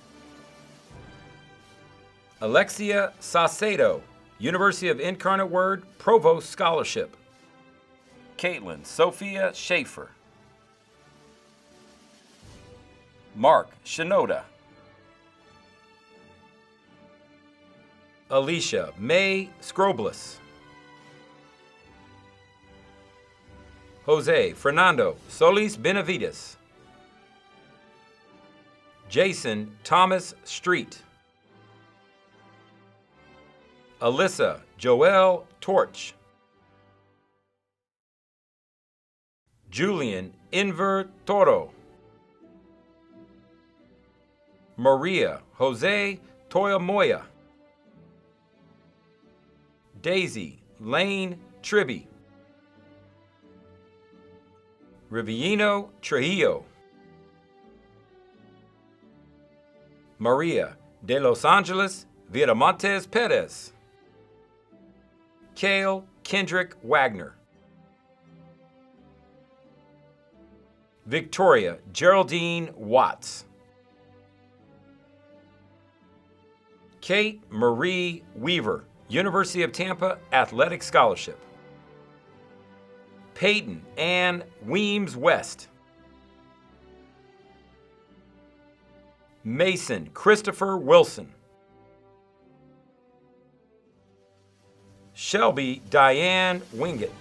Alexia Saucedo, University of Incarnate Word Provost Scholarship. Caitlin Sophia Schaefer. Mark Shinoda. Alicia May Scroblus. Jose Fernando Solis Benavides. Jason Thomas Street. Alyssa Joelle Torch. Julian Inver Toro. Maria Jose Toyamoya. Daisy Lane Tribby. Riviano Trujillo. Maria de Los Angeles Viramontes Perez. Cale Kendrick Wagner. Victoria Geraldine Watts. Kate Marie Weaver, University of Tampa Athletic Scholarship. Peyton Ann Weems West. Mason Christopher Wilson. Shelby Diane Wingett.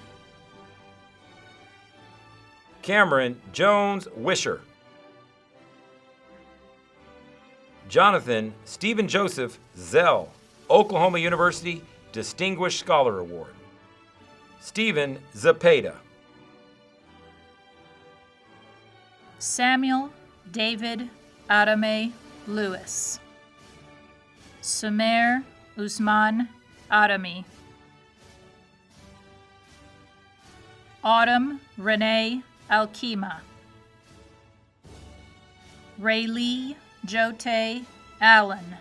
Cameron Jones Wisher. Jonathan Stephen Joseph Zell, Oklahoma University Distinguished Scholar Award. Stephen Zepeda. Samuel David Adame Lewis. Sumer Usman Adami. Autumn Renee Alkima. Raylee Jote Allen.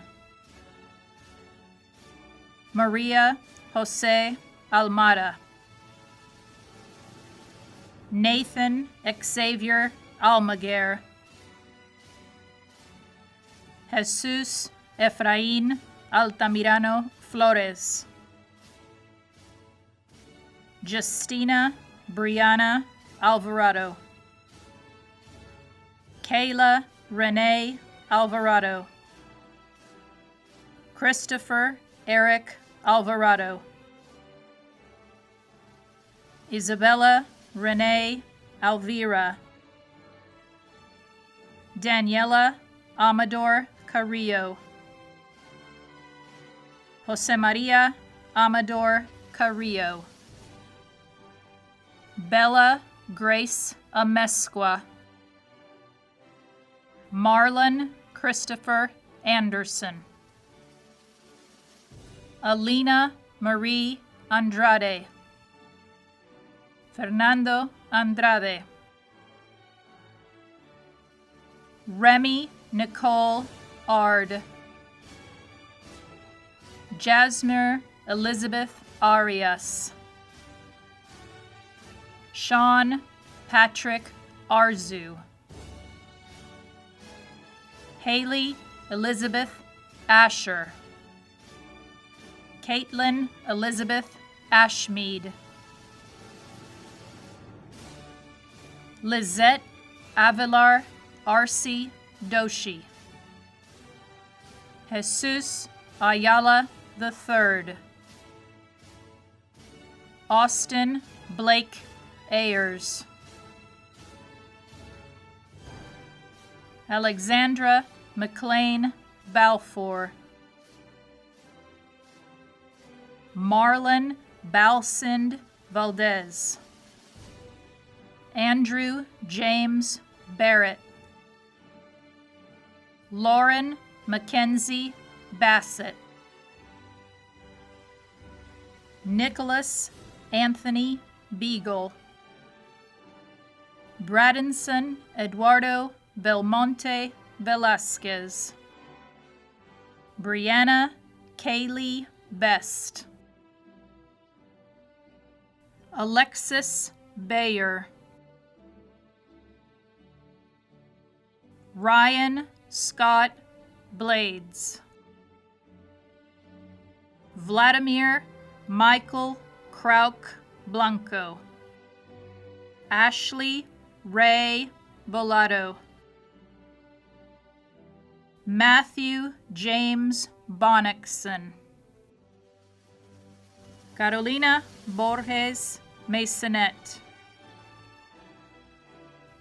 Maria Jose Almada. Nathan Xavier Almaguer. Jesus Efraín Altamirano Flores. Justina Brianna Alvarado. Kayla Renee Alvarado. Christopher Eric Alvarado. Isabella Renee Alvira. Daniela Amador Carrillo. Jose Maria Amador Carrillo. Bella Grace Amesqua. Marlon Christopher Anderson. Alina Marie Andrade. Fernando Andrade. Remy Nicole Ard. Jasmine Elizabeth Arias. Sean Patrick Arzu. Haley Elizabeth Asher. Caitlin Elizabeth Ashmead. Lizette Avilar Arce Doshi. Jesus Ayala III. Austin Blake Ayers. Alexandra McLean Balfour. Marlon Balsind Valdez. Andrew James Barrett. Lauren Mackenzie Bassett. Nicholas Anthony Beagle. Bradenson Eduardo Belmonte Velasquez. Brianna Kaylee Best. Alexis Bayer. Ryan Scott Blades. Vladimir Michael Krauk Blanco. Ashley Ray Bolado. Matthew James Bonnickson. Carolina Borges Masonet.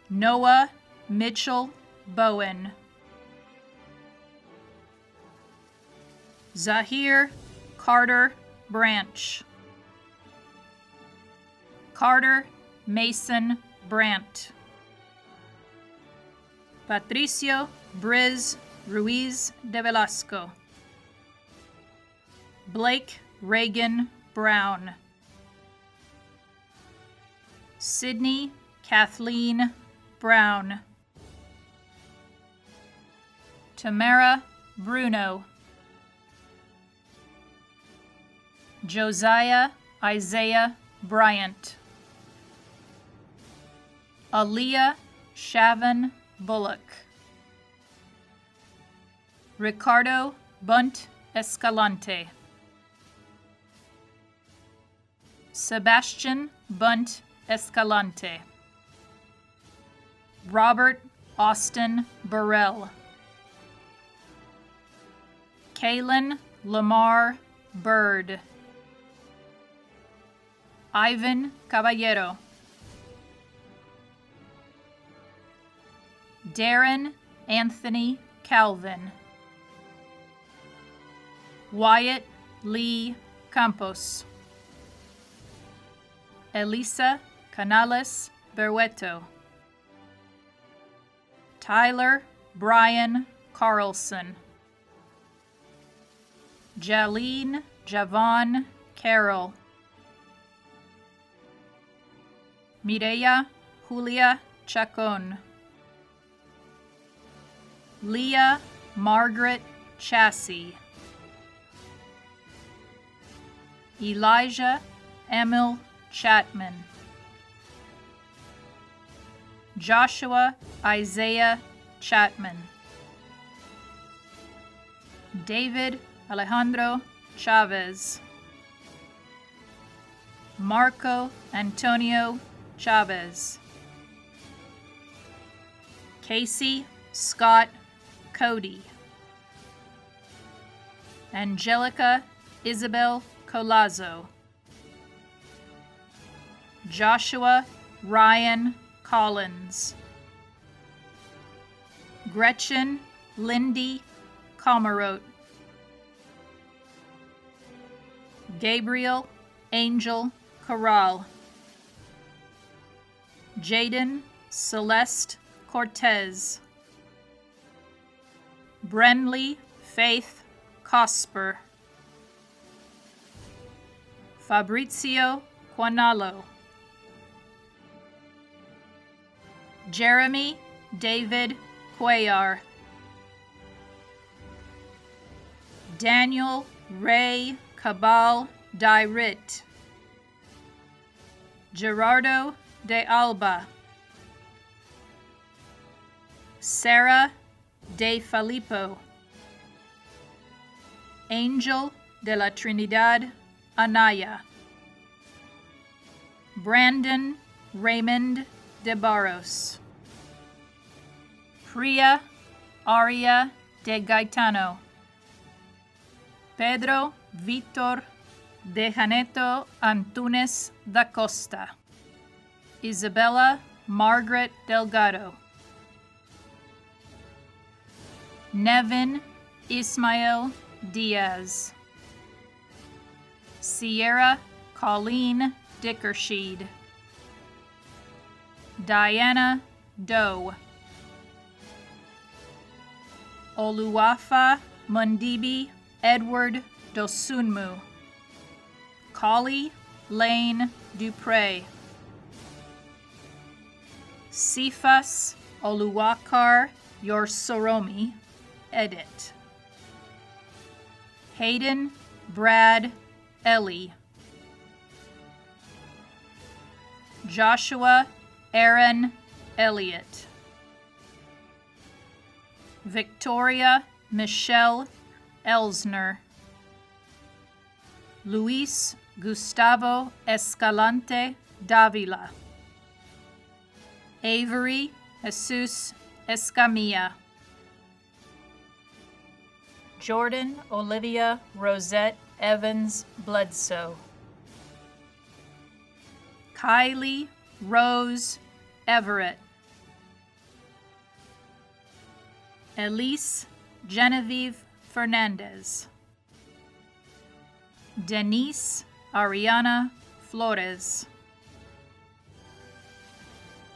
Noah Mitchell Bowen. Zahir Carter Branch. Carter Mason Brandt. Patricio Briz Ruiz de Velasco. Blake Reagan Brown. Sydney Kathleen Brown. Tamara Bruno. Josiah Isaiah Bryant. Aaliyah Shavin Bullock. Ricardo Bunt Escalante. Sebastian Bunt Escalante. Robert Austin Burrell. Kaylin Lamar Bird. Ivan Caballero. Darren Anthony Calvin. Wyatt Lee Campos. Elisa Canales Berrueto. Tyler Brian Carlson. Jalene Javon Carroll. Mireya Julia Chacon. Leah Margaret Chassie. Elijah Emil Chapman. Joshua Isaiah Chapman. David Alejandro Chavez. Marco Antonio Chavez. Casey Scott Cody. Angelica Isabel Colazo. Joshua Ryan Collins. Gretchen Lindy Comarote. Gabriel Angel Corral. Jaden Celeste Cortez. Brenly Faith Cosper. Fabrizio Quanalo. Jeremy David Cuellar. Daniel Ray Cabal Dairit. Gerardo de Alba. Sarah de Filippo. Angel de la Trinidad Anaya. Brandon Raymond de Barros. Priya Aria de Gaetano. Pedro Vitor de Janeto Antunes da Costa. Isabella Margaret Delgado. Nevin Ismael Diaz. Sierra Colleen Dickersheed. Diana Doe. Oluwafa Mundibi Edward Dosunmu. Collie Lane Dupre. Cephas Oluwakar Yorsoromi, edit. Hayden Brad Ellie. Joshua Aaron Elliott. Victoria Michelle Elsner. Luis Gustavo Escalante Davila. Avery Jesus Escamilla. Jordan Olivia Rosette Evans Bledsoe. Kylie Rose Everett. Elise Genevieve Fernandez. Denise Ariana Flores.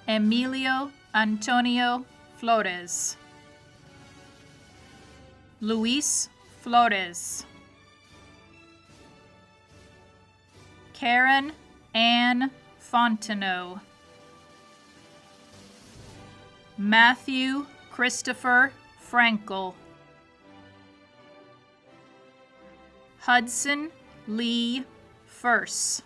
Emilio Antonio Flores. Luis Flores. Karen Ann Fontenot. Matthew Christopher Frankel. Hudson Lee Furse.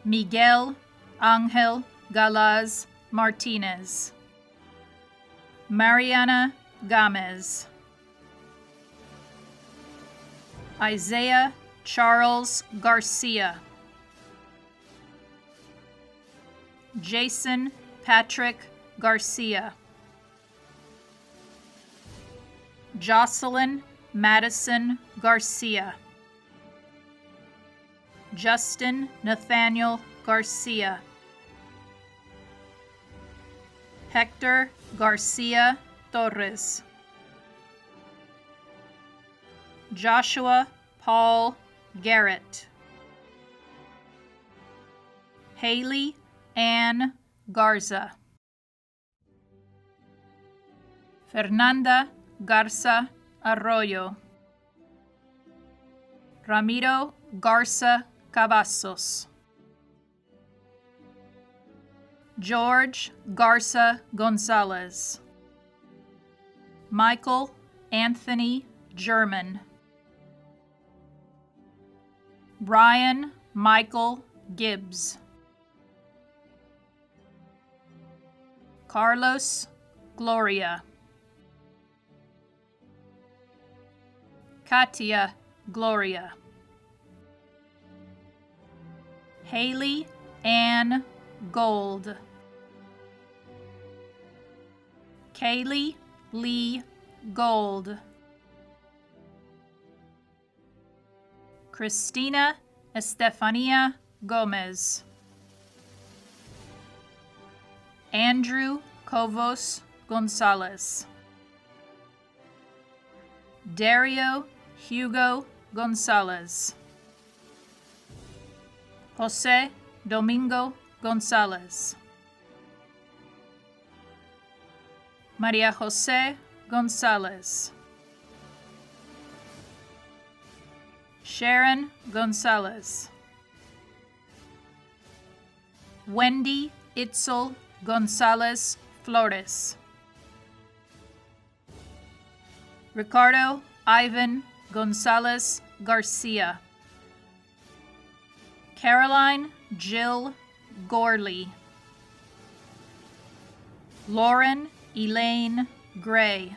Miguel Angel Galaz Martinez. Mariana Gomez. Isaiah Charles Garcia. Jason Patrick Garcia. Jocelyn Madison Garcia. Justin Nathaniel Garcia. Hector Garcia Torres. Joshua Paul Garrett. Haley Ann Garza. Fernanda Garza Arroyo. Ramiro Garza Cavazos. George Garza Gonzalez. Michael Anthony German. Brian Michael Gibbs. Carlos Gloria. Katia Gloria. Haley Ann Gold. Kaylee Lee Gold. Christina Estefania Gomez. Andrew Covos Gonzalez. Dario Hugo Gonzalez. Jose Domingo Gonzalez. Maria Jose Gonzalez. Sharon Gonzalez. Wendy Itzel Gonzalez Flores. Ricardo Ivan Gonzalez Garcia. Caroline Jill Gorley. Lauren Elaine Gray.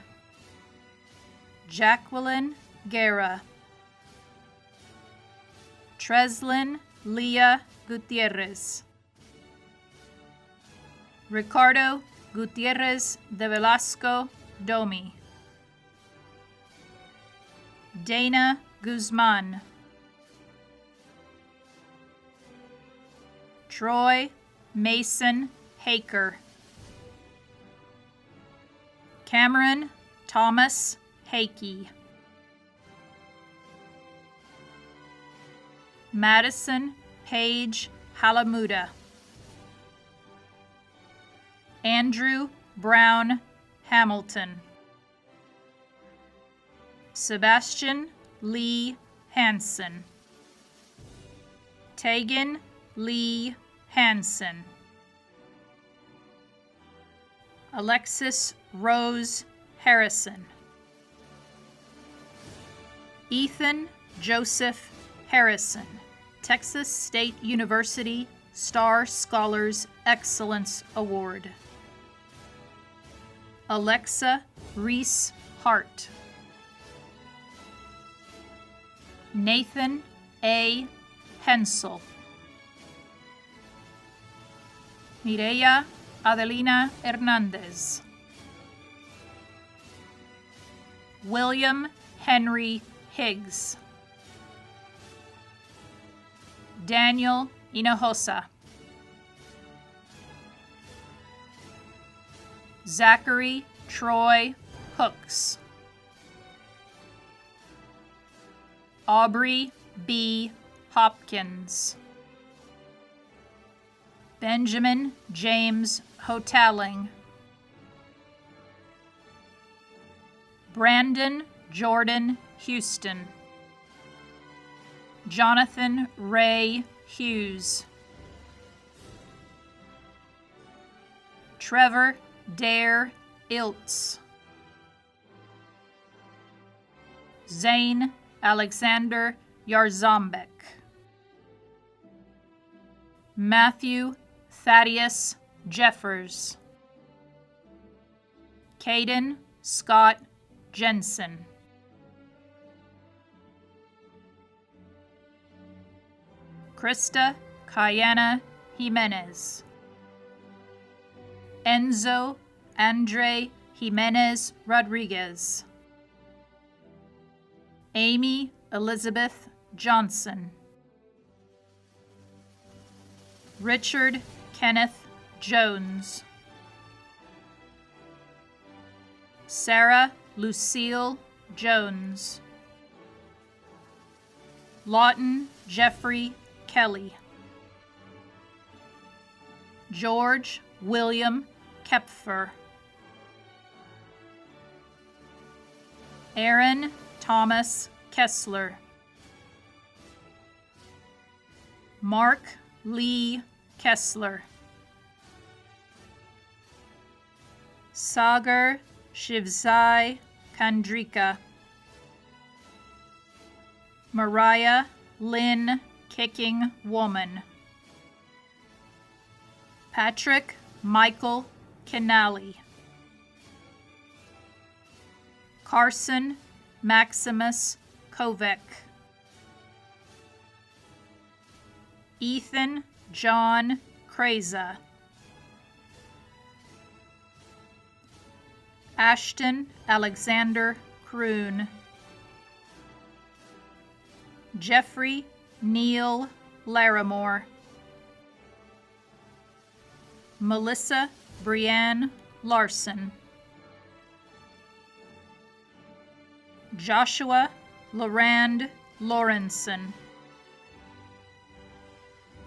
Jacqueline Guerra. Treslin Leah Gutierrez. Ricardo Gutierrez de Velasco Domi. Dana Guzman. Troy Mason Haker. Cameron Thomas Hakey. Madison Page Halamuda. Andrew Brown Hamilton. Sebastian Lee Hansen. Tegan Lee Hansen. Alexis Rose Harrison. Ethan Joseph Harrison, Texas State University Star Scholars Excellence Award. Alexa Reese Hart. Nathan A. Hensel. Mireya Adelina Hernandez. William Henry Higgs. Daniel Hinojosa. Zachary Troy Hooks. Aubrey B. Hopkins. Benjamin James Hotaling. Brandon Jordan Houston. Jonathan Ray Hughes. Trevor Dare Iltz. Zane Alexander Yarzombek. Matthew Thaddeus Jeffers. Caden Scott Jensen. Krista Kayana Jimenez. Enzo Andre Jimenez Rodriguez. Amy Elizabeth Johnson. Richard Kenneth Jones. Sarah Lucille Jones. Lawton Jeffrey Kelly. George William Kepfer. Aaron Thomas Kessler. Mark Lee Kessler. Sagar Shivsai Kandrika. Mariah Lynn Kicking Woman. Patrick Michael Kenally. Carson Maximus Kovek. Ethan John Kreza. Ashton Alexander Kroon. Jeffrey Neil Larimore. Melissa Brianne Larson. Joshua Lorand Lawrenson.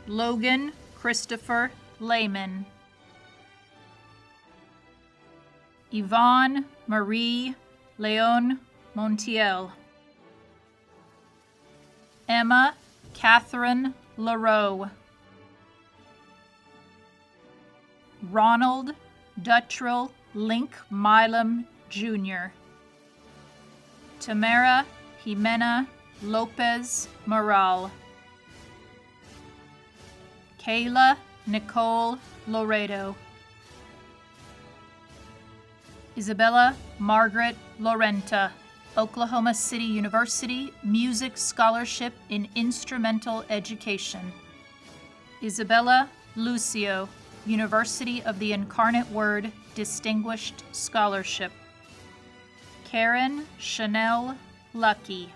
Logan Christopher Lehman. Yvonne Marie Leon Montiel. Emma Catherine LaRoe. Ronald Duttrell Link Milam Jr. Tamara Jimena Lopez Moral. Kayla Nicole Loredo. Isabella Margaret Lorenta, Oklahoma City University Music Scholarship in Instrumental Education. Isabella Lucio, University of the Incarnate Word Distinguished Scholarship. Karen Chanel Lucky.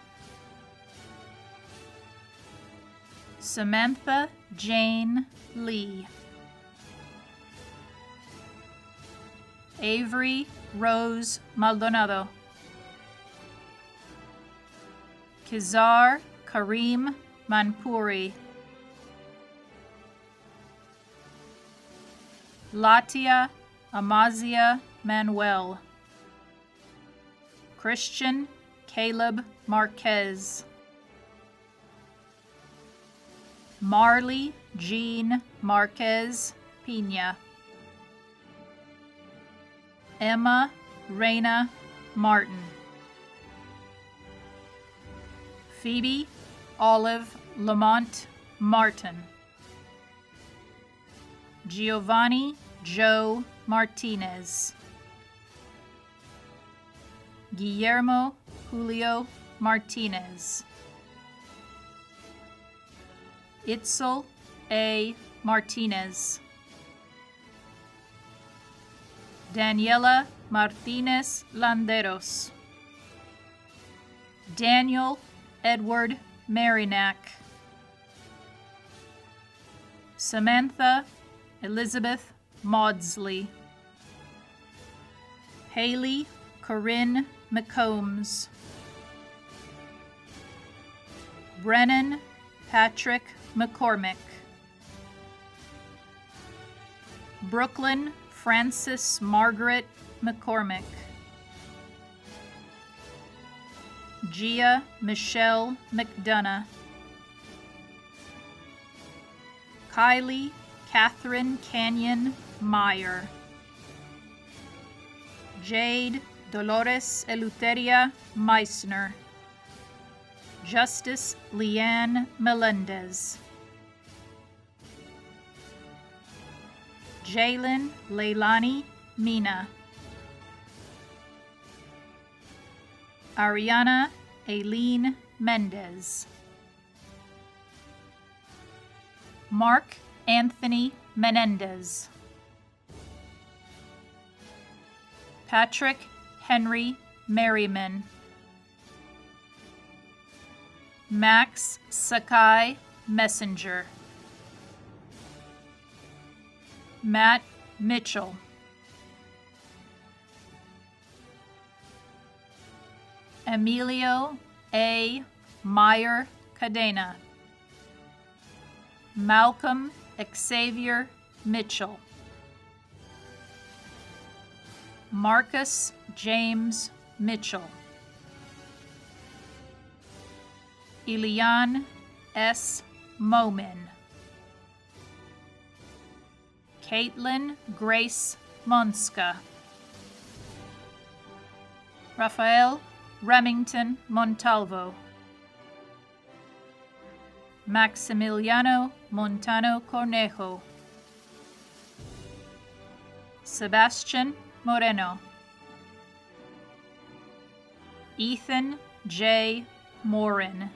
Samantha Jane Lee. Avery Rose Maldonado. Kizar Karim Manpuri. Latia Amazia Manuel. Christian Caleb Marquez. Marley Jean Marquez Pina. Emma Reina Martin. Phoebe Olive Lamont Martin. Giovanni Joe Martinez. Guillermo Julio Martinez. Itzel A. Martinez. Daniela Martinez Landeros. Daniel Edward Marinac, Samantha Elizabeth Maudsley, Haley Corinne McCombs, Brennan Patrick McCormick, Brooklyn Frances Margaret McCormick, Gia Michelle McDonough, Kylie Catherine Canyon Meyer, Jade Dolores Eleuteria Meissner, Justice Leanne Melendez, Jalen Leilani Mina, Ariana Aileen Mendez, Mark Anthony Menendez, Patrick Henry Merriman, Max Sakai Messenger, Matt Mitchell, Emilio A. Meyer Cadena, Malcolm Xavier Mitchell, Marcus James Mitchell, Elian S. Momin, Caitlin Grace Monska, Rafael Remington Montalvo, Maximiliano Montano Cornejo, Sebastian Moreno, Ethan J. Morin,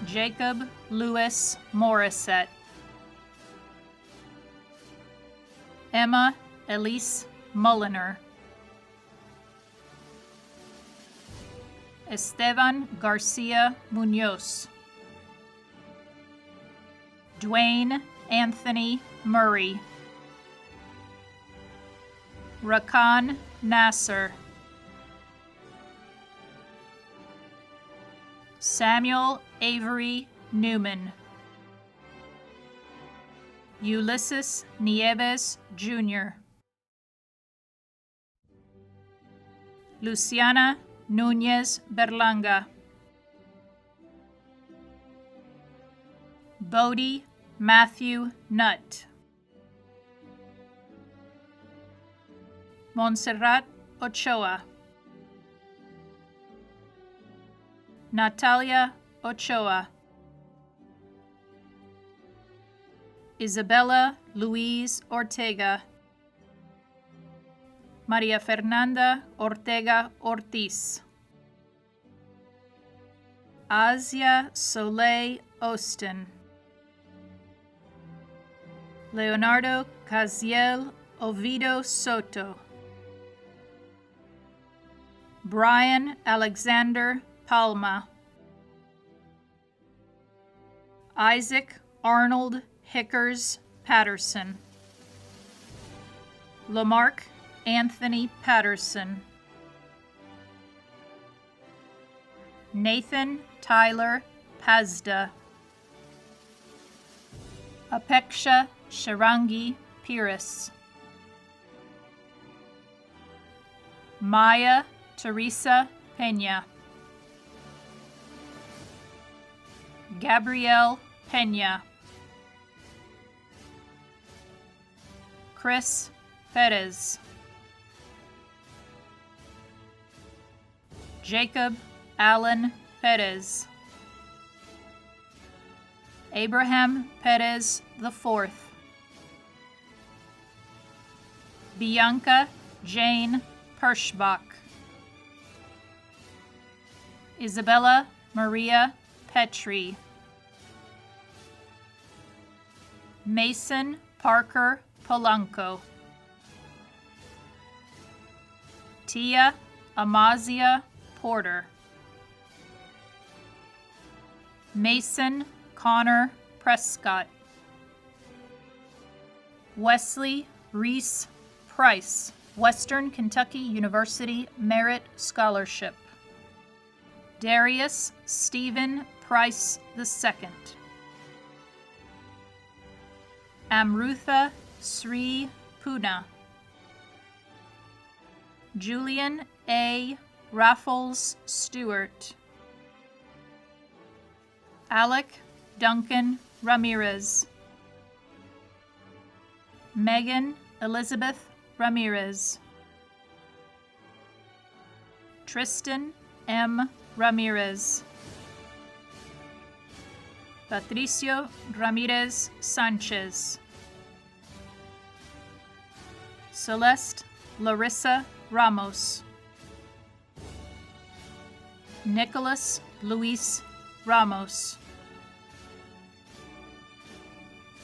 Jacob Lewis Morissette, Emma Elise Mulliner, Esteban Garcia Munoz, Dwayne Anthony Murray, Rakan Nasser, Samuel Avery Newman, Ulysses Nieves Jr., Luciana Núñez Berlanga, Bodie Matthew Nutt, Montserrat Ochoa, Natalia Ochoa, Isabella Louise Ortega, Maria Fernanda Ortega Ortiz, Asia Soleil Austin, Leonardo Caziel Oviedo Soto, Brian Alexander Palma, Isaac Arnold Hickers Patterson, Lamarck Anthony Patterson, Nathan Tyler Pazda, Apeksha Sharangi Pires, Maya Teresa Peña, Gabrielle Peña, Chris Perez, Jacob Allen Perez, Abraham Perez IV, Bianca Jane Perschbach, Isabella Maria Petrie, Mason Parker Polanco, Tia Amazia Porter. Mason Connor Prescott. Wesley Reese Price, Western Kentucky University Merit Scholarship. Darius Stephen Price II. Amrutha Sri Puna. Julian A. Raffles Stewart. Alec Duncan Ramirez. Megan Elizabeth Ramirez. Tristan M. Ramirez. Patricio Ramirez Sanchez. Celeste Larissa Ramos. Nicholas Luis Ramos.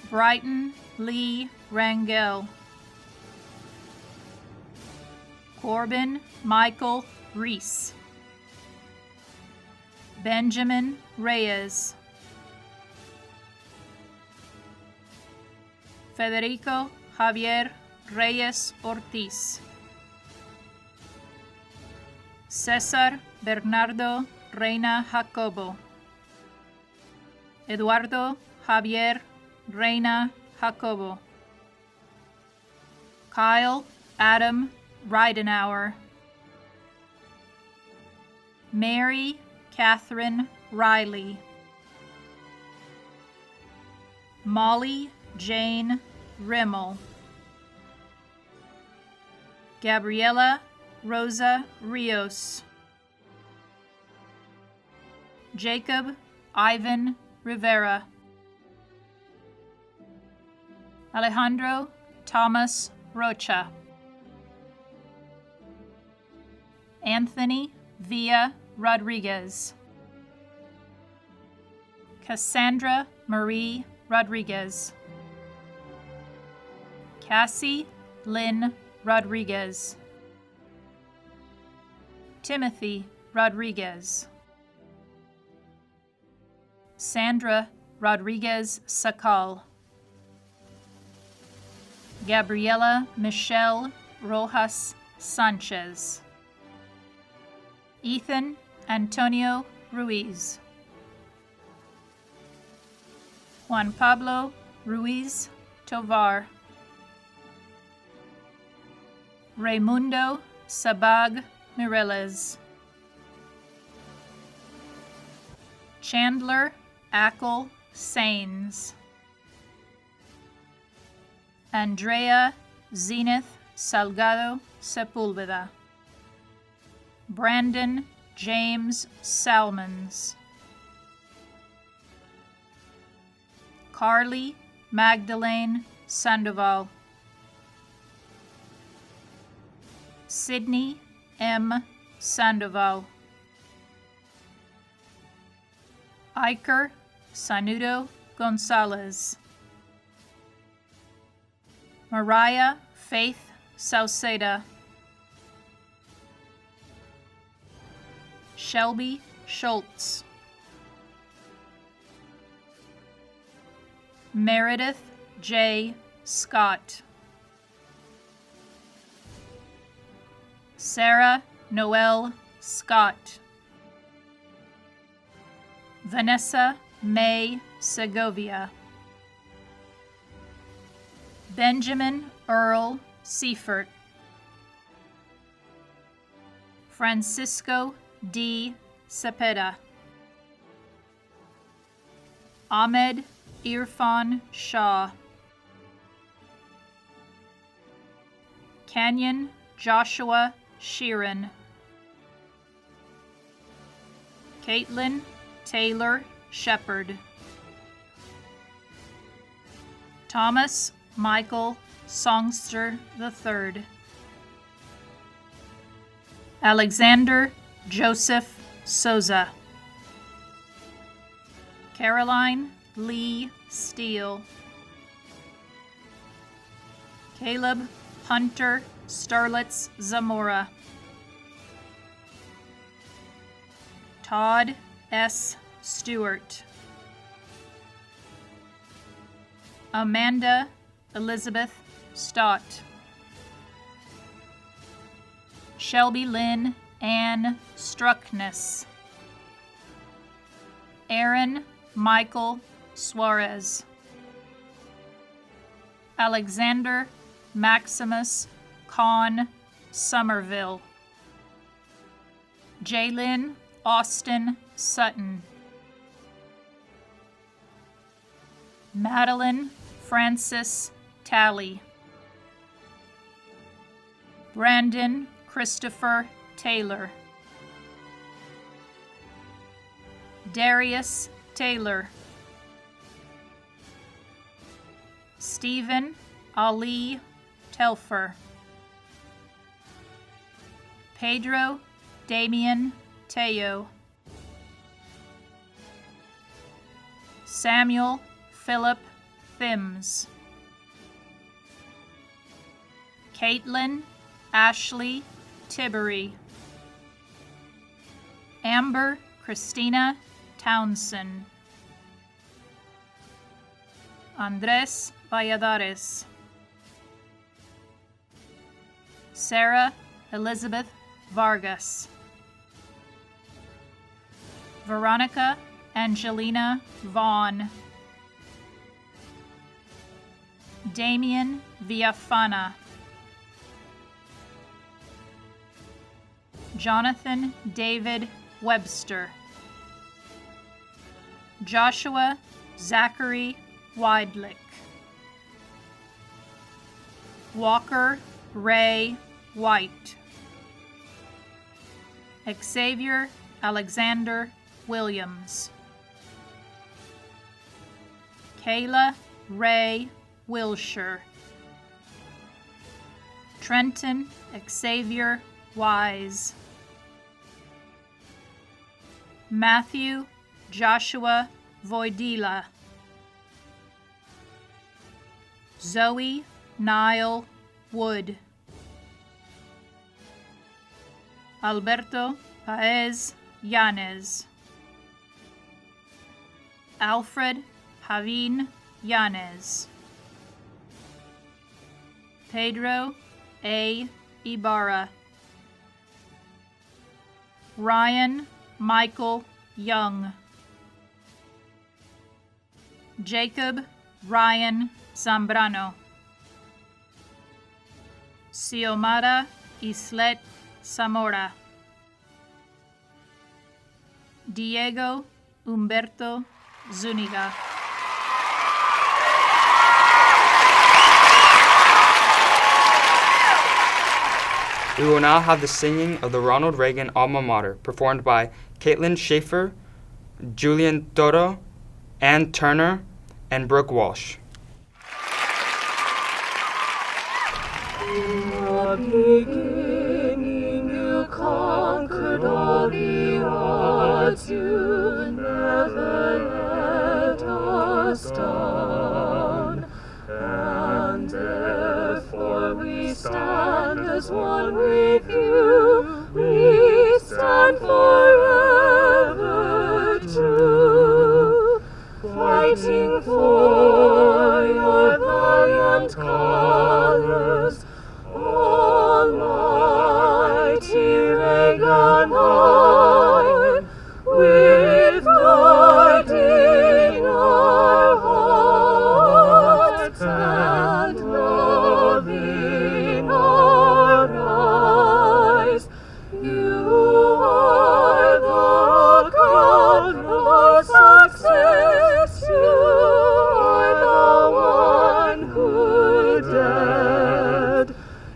Brighton Lee Rangel. Corbin Michael Reese. Benjamin Reyes. Federico Javier Reyes Ortiz. César Bernardo Reina Jacobo. Eduardo Javier Reina Jacobo. Kyle Adam Ridenauer. Mary Catherine Riley. Molly Jane Rimmel. Gabriela Rosa Rios. Jacob Ivan Rivera. Alejandro Thomas Rocha. Anthony Villa Rodriguez. Cassandra Marie Rodriguez. Cassie Lynn Rodriguez. Timothy Rodriguez. Sandra Rodriguez Sakal. Gabriela Michelle Rojas Sanchez. Ethan Antonio Ruiz. Juan Pablo Ruiz Tovar. Raimundo Sabag Mireles. Chandler Ackle Sains. Andrea Zenith Salgado Sepulveda. Brandon James Salmons. Carly Magdalene Sandoval. Sydney M. Sandoval. Iker Sanudo Gonzalez. Mariah Faith Sauceda. Shelby Schultz. Meredith J. Scott. Sarah Noel Scott. Vanessa May Segovia. Benjamin Earl Seifert. Francisco D. Cepeda. Ahmed Irfan Shah. Canyon Joshua Sheeran. Caitlin Taylor Shepard. Thomas Michael Songster III. Alexander Joseph Souza. Caroline Lee Steele. Caleb Hunter Starlitz Zamora. Todd S. Stewart. Amanda Elizabeth Stott. Shelby Lynn Ann Struckness. Aaron Michael Suarez. Alexander Maximus Kahn Somerville. Jalen Austin Sutton. Madeline Francis Talley. Brandon Christopher Taylor. Darius Taylor. Stephen Ali Telfer. Pedro Damian Teo. Samuel Philip Thims. Caitlin Ashley Tibbery. Amber Christina Townsend. Andres Valladares. Sarah Elizabeth Vargas. Veronica Angelina Vaughn. Damian Villafana. Jonathan David Webster. Joshua Zachary Weidlich. Walker Ray White. Xavier Alexander Williams. Kayla Ray Wilshire. Trenton Xavier Wise. Matthew Joshua Voidila. Zoe Nile Wood. Alberto Paez Yanez. Alfred Javin Yanez. Pedro A. Ibarra. Ryan Michael Young. Jacob Ryan Zambrano. Xiomara Islet Zamora. Diego Humberto Zuniga. We will now have the singing of the Ronald Reagan alma mater performed by Caitlin Schaefer, Julian Toro, Ann Turner, and Brooke Walsh. In the beginning you conquered all the odds, you never let us down, and therefore we stand as one with you, we stand forever true, fighting for your valiant colors, almighty Reagan arm, with God in our hearts and love in our eyes. You are the crown of our success. You are the one who dared.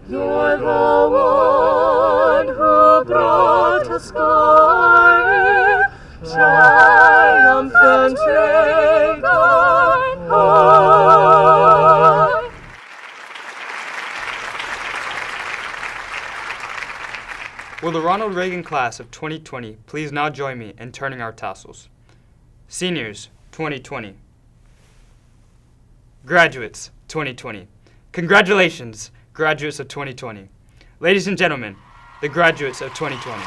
You're the one who brought us glory, triumphant Reagan high. Will the Ronald Reagan class of 2020 please now join me in turning our tassels? Seniors, 2020. Graduates, 2020. Congratulations, graduates of 2020. Ladies and gentlemen, the graduates of 2020.